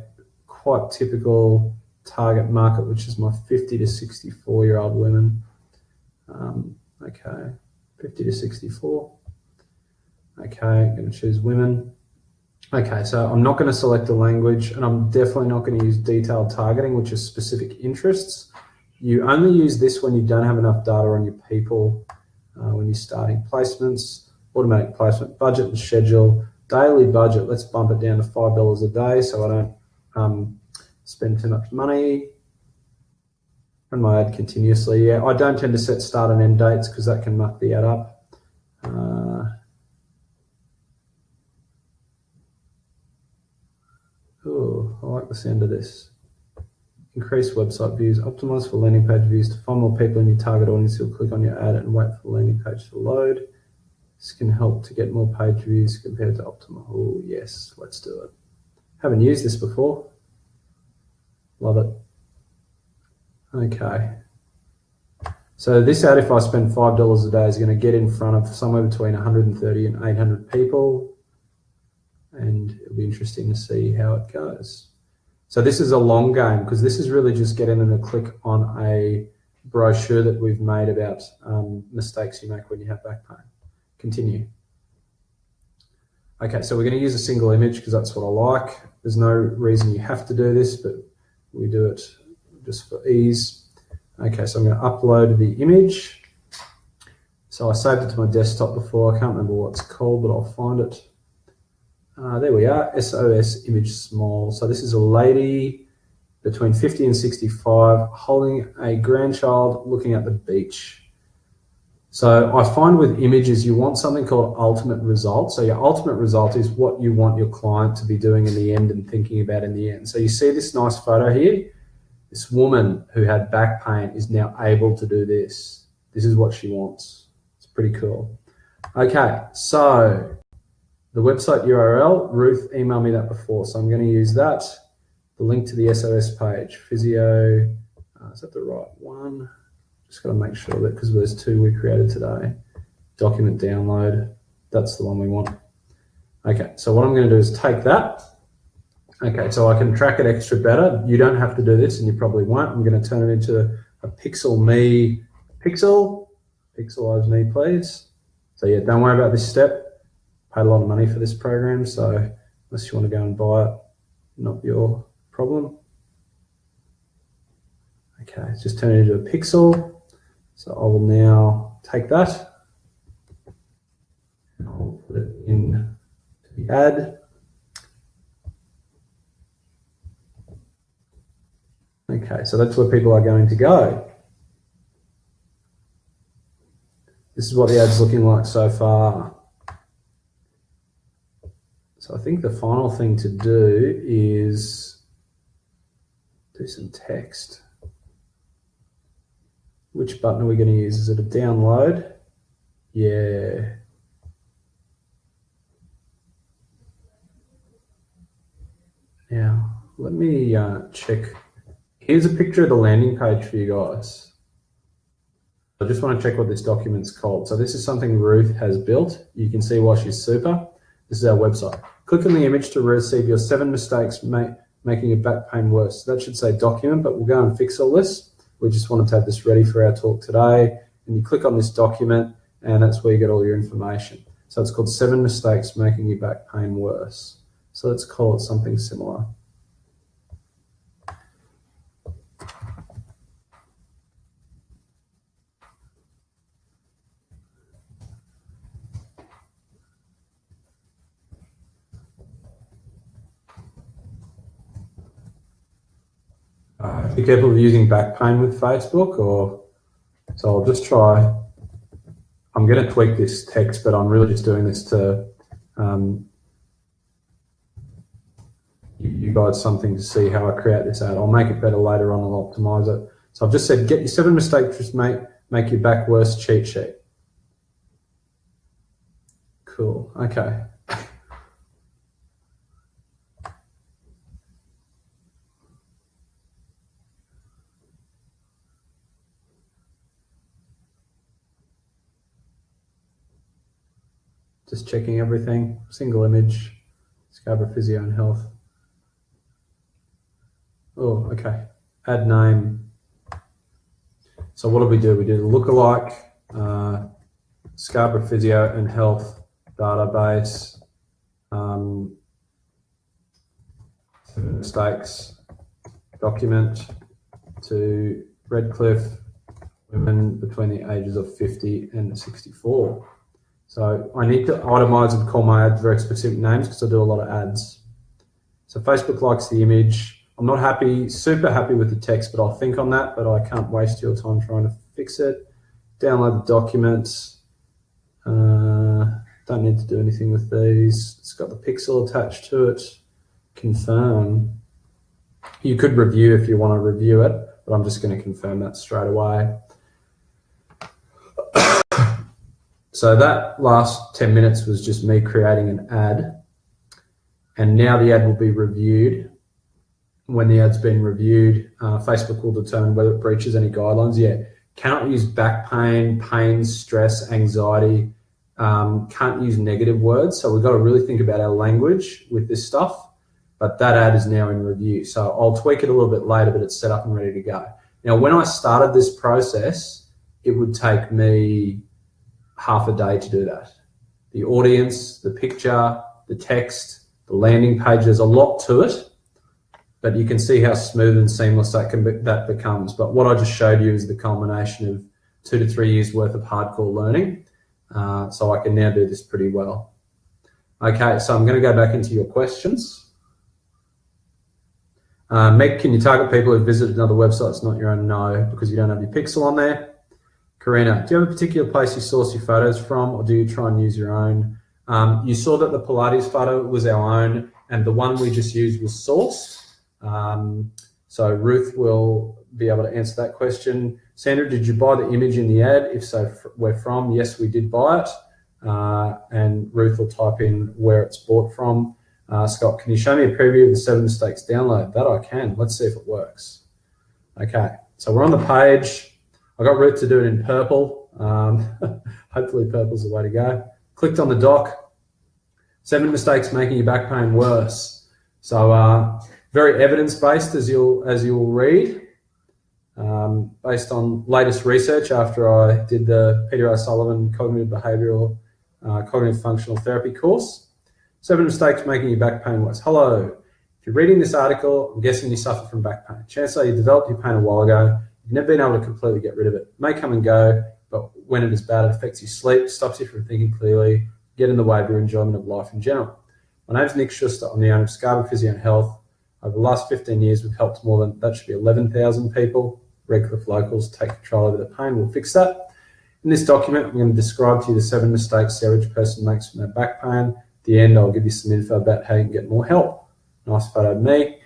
quite typical target market, which is my 50 to 64-year-old women. Okay, 50 to 64. Okay, I'm going to choose women. Okay, so I'm not going to select a language, and I'm definitely not going to use detailed targeting, which is specific interests. You only use this when you don't have enough data on your people, when you're starting placements, automatic placement, budget and schedule, daily budget. Let's bump it down to $5 a day so I don't spend too much money. Run my ad continuously. Yeah, I don't tend to set start and end dates because that can muck the ad up. Oh, I like the sound of this. Increase website views, optimize for landing page views to find more people in your target audience who'll click on your ad and wait for the landing page to load. This can help to get more page views compared to optimal. Oh, yes, let's do it. Haven't used this before. Love it. Okay. So this ad, if I spend $5 a day, is going to get in front of somewhere between 130 and 800 people. And it'll be interesting to see how it goes. So this is a long game because this is really just getting them to click on a brochure that we've made about mistakes you make when you have back pain. Continue. Okay, so we're going to use a single image because that's what I like. There's no reason you have to do this, but we do it just for ease. Okay, so I'm going to upload the image. So I saved it to my desktop before. I can't remember what it's called, but I'll find it. There we are, SOS image small. So this is a lady between 50 and 65 holding a grandchild looking at the beach. So I find with images, you want something called ultimate result. So your ultimate result is what you want your client to be doing in the end and thinking about in the end. So you see this nice photo here? This woman who had back pain is now able to do this. This is what she wants. It's pretty cool. Okay, so the website URL, Ruth emailed me that before, so I'm going to use that. The link to the SOS page, Physio, is that the right one? Just got to make sure that, because there's two we created today. Document download, that's the one we want. Okay, so what I'm going to do is take that. Okay, so I can track it extra better. You don't have to do this, and you probably won't. I'm going to turn it into a Pixel Me Pixel. Pixelize me, please. So yeah, don't worry about this step. Paid a lot of money for this program, so unless you want to go and buy it, not your problem. Okay, it's just turn it into a pixel. So I will now take that and I'll put it in the ad. Okay, so that's where people are going to go. This is what the ad's looking like so far. So I think the final thing to do is do some text. Which button are we going to use? Is it a download? Yeah. Now, let me check. Here's a picture of the landing page for you guys. I just want to check what this document's called. So this is something Ruth has built. You can see why she's super. This is our website. Click on the image to receive your 7 mistakes making your back pain worse. So that should say document, but we'll go and fix all this. We just wanted to have this ready for our talk today. And you click on this document, and that's where you get all your information. So it's called 7 mistakes making your back pain worse. So let's call it something similar. Be careful of using back pain with Facebook, or so I'll just try. I'm going to tweak this text, but I'm really just doing this to give you guys something to see how I create this ad. I'll make it better later on. I'll optimize it. So I've just said, get your 7 mistakes just make your back worse cheat sheet. Cool. Okay. Just checking everything. Single image. Scarborough Physio and Health. Oh, okay. Add name. So what do? We do the lookalike, Scarborough Physio and Health database, mistakes, document to Redcliffe, women between the ages of 50 and 64. So I need to itemize and call my ads very specific names because I do a lot of ads. So Facebook likes the image. I'm not super happy with the text, but I'll think on that, but I can't waste your time trying to fix it. Download the documents. Don't need to do anything with these. It's got the pixel attached to it. Confirm. You could review if you want to review it, but I'm just going to confirm that straight away. So that last 10 minutes was just me creating an ad, and now the ad will be reviewed. When the ad's been reviewed, Facebook will determine whether it breaches any guidelines. Yeah, cannot use back pain, pain, stress, anxiety, can't use negative words. So we've got to really think about our language with this stuff, but that ad is now in review. So I'll tweak it a little bit later, but it's set up and ready to go. Now, when I started this process, it would take me half a day to do that. The audience, the picture, the text, the landing page, there's a lot to it, but you can see how smooth and seamless that becomes. But what I just showed you is the culmination of 2 to 3 years worth of hardcore learning. So I can now do this pretty well. Okay, so I'm going to go back into your questions. Meg, can you target people who visited another website? It's not your own. No, because you don't have your pixel on there. Karina, do you have a particular place you source your photos from, or do you try and use your own? You saw that the Pilates photo was our own, and the one we just used was sourced. So Ruth will be able to answer that question. Sandra, did you buy the image in the ad? If so, where from? Yes, we did buy it. And Ruth will type in where it's bought from. Scott, can you show me a preview of the 7 mistakes download? That I can. Let's see if it works. Okay, so we're on the page. I got Ruth to do it in purple. Hopefully purple's the way to go. Clicked on the doc. 7 mistakes making your back pain worse. So very evidence-based, as you'll read, based on latest research after I did the Peter O'Sullivan Cognitive Functional Therapy course. 7 mistakes making your back pain worse. Hello. If you're reading this article, I'm guessing you suffer from back pain. Chances are you developed your pain a while ago. You've never been able to completely get rid of it. It may come and go, but when it is bad, it affects your sleep, stops you from thinking clearly, get in the way of your enjoyment of life in general. My name's Nick Schuster. I'm the owner of Scarborough Physio and Health. Over the last 15 years, we've helped more than, that should be 11,000 people. Redcliffe locals take control over the pain. We'll fix that. In this document, I'm going to describe to you the 7 mistakes the average person makes from their back pain. At the end, I'll give you some info about how you can get more help. Nice photo of me.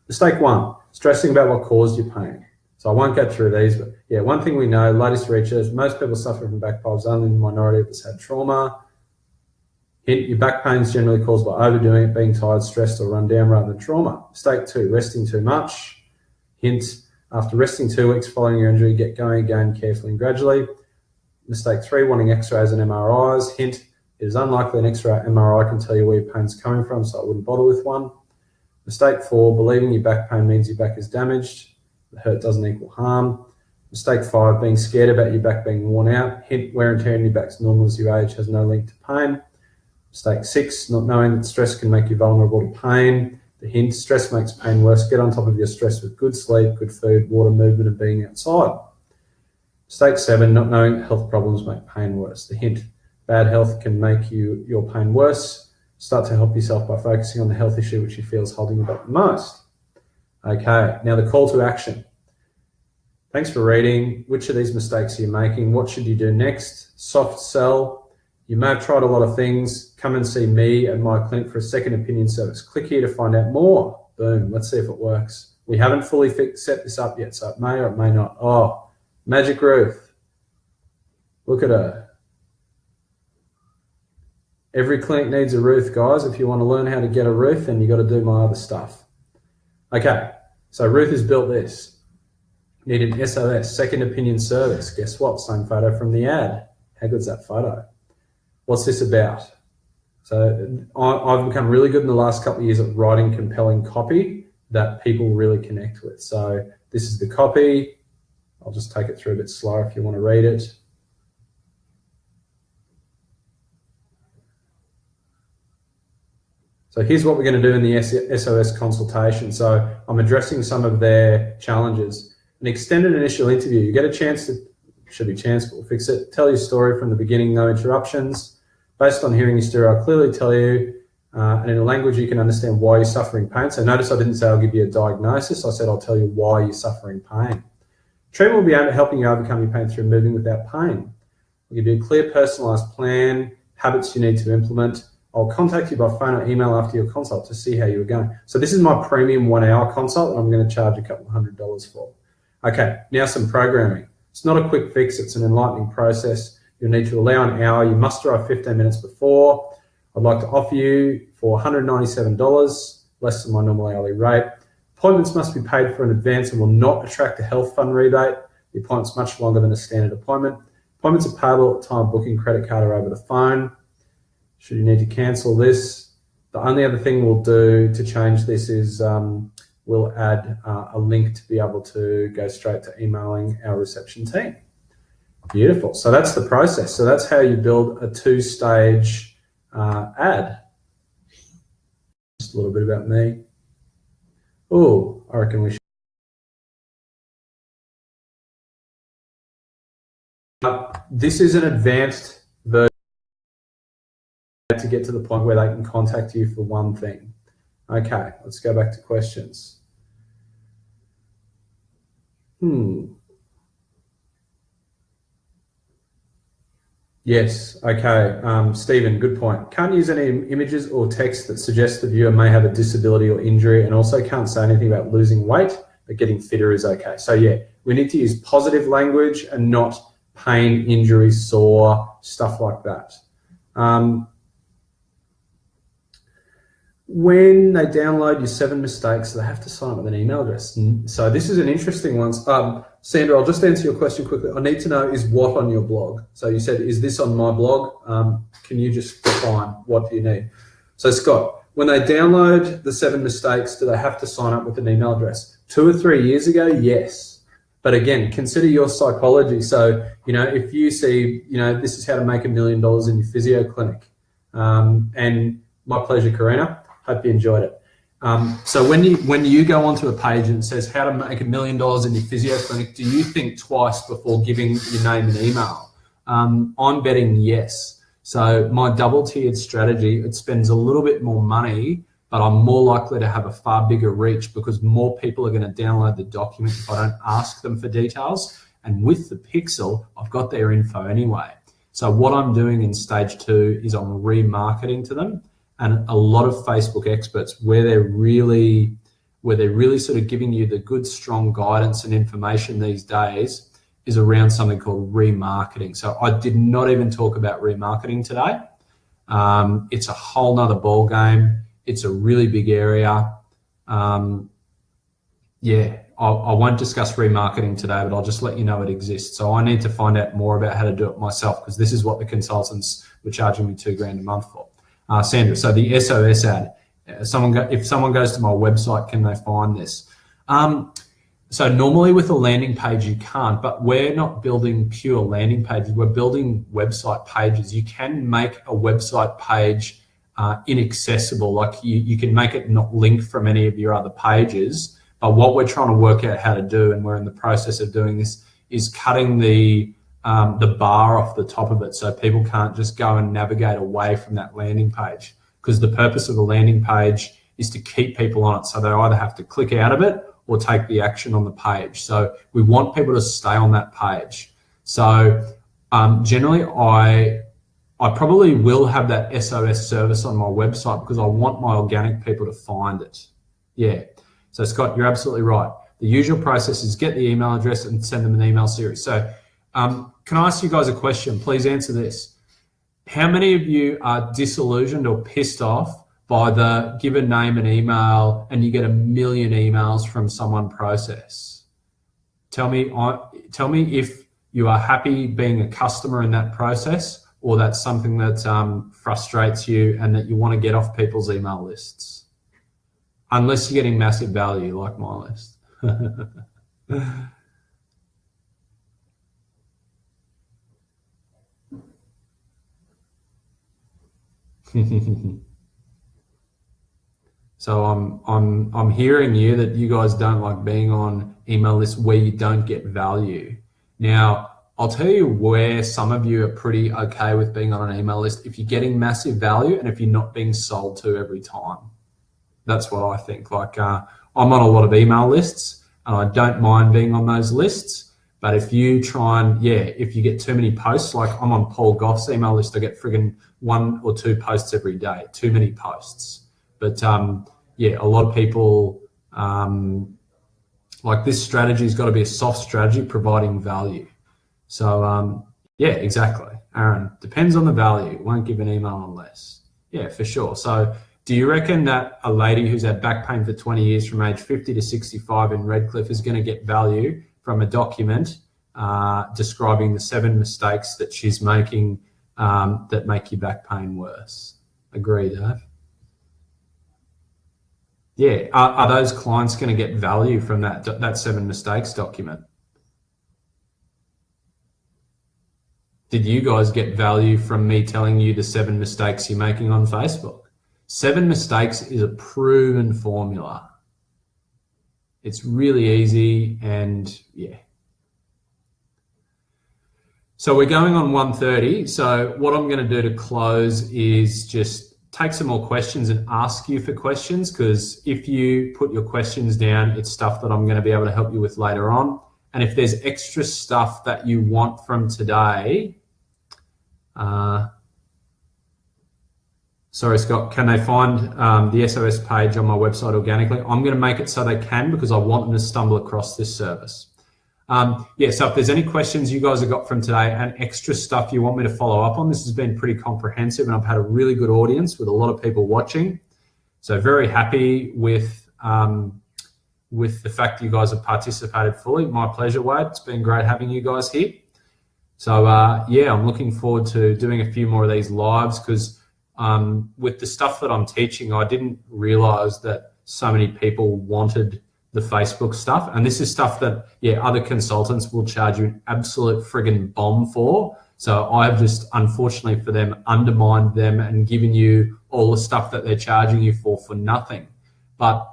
Mistake 1, stressing about what caused your pain. So I won't go through these, but yeah, one thing we know, latest research, most people suffer from back problems, only the minority of us had trauma. Hint, your back pain is generally caused by overdoing it, being tired, stressed, or run down rather than trauma. Mistake 2, resting too much. Hint, after resting 2 weeks following your injury, get going again carefully and gradually. Mistake 3, wanting x-rays and MRIs. Hint, it is unlikely an x-ray MRI can tell you where your pain's coming from, so I wouldn't bother with one. Mistake 4, believing your back pain means your back is damaged. The hurt doesn't equal harm. Mistake 5, being scared about your back being worn out. Hint, wear and tear in your back's normal as you age, has no link to pain. Mistake 6, not knowing that stress can make you vulnerable to pain. The hint, stress makes pain worse. Get on top of your stress with good sleep, good food, water, movement, and being outside. Mistake 7, not knowing that health problems make pain worse. The hint, bad health can make your pain worse. Start to help yourself by focusing on the health issue which you feel is holding you back the most. Okay, now the call to action. Thanks for reading. Which of these mistakes are you making? What should you do next? Soft sell. You may have tried a lot of things. Come and see me at my clinic for a second opinion service. Click here to find out more. Boom, let's see if it works. We haven't fully set this up yet, so it may or it may not. Oh, Magic Ruth. Look at her. Every clinic needs a Ruth, guys. If you want to learn how to get a Ruth, then you got to do my other stuff. Okay, so Ruth has built this. Need an SOS, second opinion service. Guess what? Same photo from the ad. How good's that photo? What's this about? So I've become really good in the last couple of years at writing compelling copy that people really connect with. So this is the copy. I'll just take it through a bit slower if you want to read it. So here's what we're going to do in the SOS consultation. So I'm addressing some of their challenges. An extended initial interview. You get a chance to, should be chance, but we'll fix it. Tell your story from the beginning, no interruptions. Based on hearing your story, I'll clearly tell you, and in a language you can understand why you're suffering pain. So notice I didn't say I'll give you a diagnosis. I said I'll tell you why you're suffering pain. Treatment will be aimed at helping you overcome your pain through moving without pain. I'll give you a clear, personalised plan, habits you need to implement. I'll contact you by phone or email after your consult to see how you are going. So this is my premium 1 hour consult that I'm going to charge a couple $100 for. Okay, now some programming. It's not a quick fix, it's an enlightening process. You'll need to allow an hour. You must arrive 15 minutes before. I'd like to offer you for $197, less than my normal hourly rate. Appointments must be paid for in advance and will not attract a health fund rebate. The appointment's much longer than a standard appointment. Appointments are payable at the time of booking, credit card or over the phone. Should you need to cancel this, the only other thing we'll do to change this is we'll add a link to be able to go straight to emailing our reception team. Beautiful. So that's the process. So that's how you build a 2-stage ad. Just a little bit about me. Oh, I reckon we should. This is an advanced version to get to the point where they can contact you for one thing. Okay, let's go back to questions. Yes, okay. Stephen, good point. Can't use any images or text that suggest the viewer may have a disability or injury, and also can't say anything about losing weight, but getting fitter is okay. So yeah, we need to use positive language and not pain, injury, sore, stuff like that. When they download your 7 mistakes, they have to sign up with an email address. So this is an interesting one. Sandra, I'll just answer your question quickly. I need to know, is what on your blog? So you said, is this on my blog? Can you just define what do you need? So Scott, when they download the 7 mistakes, do they have to sign up with an email address? 2 or 3 years ago, yes. But again, consider your psychology. So, if you see, this is how to make $1 million in your physio clinic. And my pleasure, Karina. Hope you enjoyed it. So when you go onto a page and it says how to make $1 million in your physio clinic, do you think twice before giving your name and email? I'm betting yes. So my double-tiered strategy, it spends a little bit more money, but I'm more likely to have a far bigger reach because more people are going to download the document if I don't ask them for details. And with the Pixel, I've got their info anyway. So what I'm doing in stage 2 is I'm remarketing to them. And a lot of Facebook experts, where they're really sort of giving you the good, strong guidance and information these days, is around something called remarketing. So I did not even talk about remarketing today. It's a whole nother ball game. It's a really big area. I won't discuss remarketing today, but I'll just let you know it exists. So I need to find out more about how to do it myself because this is what the consultants were charging me $2,000 a month for. Sandra, so the SOS ad, if someone goes to my website, can they find this? So normally with a landing page, you can't, but we're not building pure landing pages. We're building website pages. You can make a website page inaccessible. Like you can make it not linked from any of your other pages. But what we're trying to work out how to do, and we're in the process of doing this, is cutting the bar off the top of it so people can't just go and navigate away from that landing page. Because the purpose of a landing page is to keep people on it. So they either have to click out of it or take the action on the page. So we want people to stay on that page. So generally I probably will have that SOS service on my website because I want my organic people to find it. Yeah. So Scott, you're absolutely right. The usual process is get the email address and send them an email series. So can I ask you guys a question? Please answer this. How many of you are disillusioned or pissed off by the give a name and email and you get 1 million emails from someone process? Tell me if you are happy being a customer in that process or that's something that frustrates you and that you want to get off people's email lists. Unless you're getting massive value like my list. So I'm hearing you that you guys don't like being on email lists where you don't get value. Now, I'll tell you where some of you are pretty okay with being on an email list if you're getting massive value and if you're not being sold to every time. That's what I think. Like I'm on a lot of email lists and I don't mind being on those lists. But if you try and, if you get too many posts, like I'm on Paul Goff's email list, I get friggin' 1 or 2 posts every day, too many posts. But a lot of people, like this strategy's got to be a soft strategy providing value. So exactly. Aaron, depends on the value. Won't give an email unless. Yeah, for sure. So do you reckon that a lady who's had back pain for 20 years from age 50 to 65 in Redcliffe is going to get value from a document describing the 7 mistakes that she's making that make your back pain worse? Agree, Dave? Yeah, are those clients going to get value from that 7 mistakes document? Did you guys get value from me telling you the 7 mistakes you're making on Facebook? 7 mistakes is a proven formula. It's really easy and So we're going on 1:30. So what I'm going to do to close is just take some more questions and ask you for questions, because if you put your questions down, it's stuff that I'm going to be able to help you with later on. And if there's extra stuff that you want from today, sorry, Scott, can they find the SOS page on my website organically? I'm going to make it so they can because I want them to stumble across this service. So if there's any questions you guys have got from today and extra stuff you want me to follow up on, this has been pretty comprehensive and I've had a really good audience with a lot of people watching. So very happy with the fact you guys have participated fully. My pleasure, Wade. It's been great having you guys here. So I'm looking forward to doing a few more of these lives because with the stuff that I'm teaching, I didn't realize that so many people wanted the Facebook stuff. And this is stuff that, yeah, other consultants will charge you an absolute friggin' bomb for. So I've just, unfortunately for them, undermined them and given you all the stuff that they're charging you for nothing. But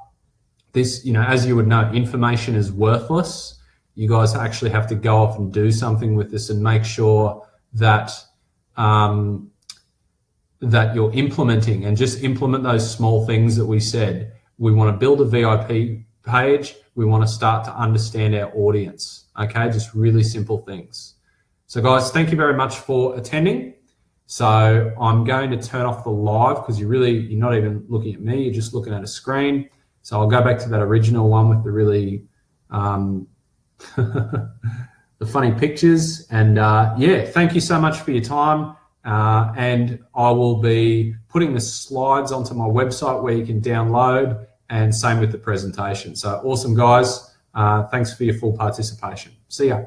this, as you would know, information is worthless. You guys actually have to go off and do something with this and make sure that that you're implementing, and just implement those small things that we said. We want to build a VIP page. We want to start to understand our audience. Okay, just really simple things. So guys, thank you very much for attending. So I'm going to turn off the live because you're not even looking at me, you're just looking at a screen. So I'll go back to that original one with the really the funny pictures. And yeah, thank you so much for your time. And I will be putting the slides onto my website where you can download, and same with the presentation. So awesome, guys. Thanks for your full participation. See ya.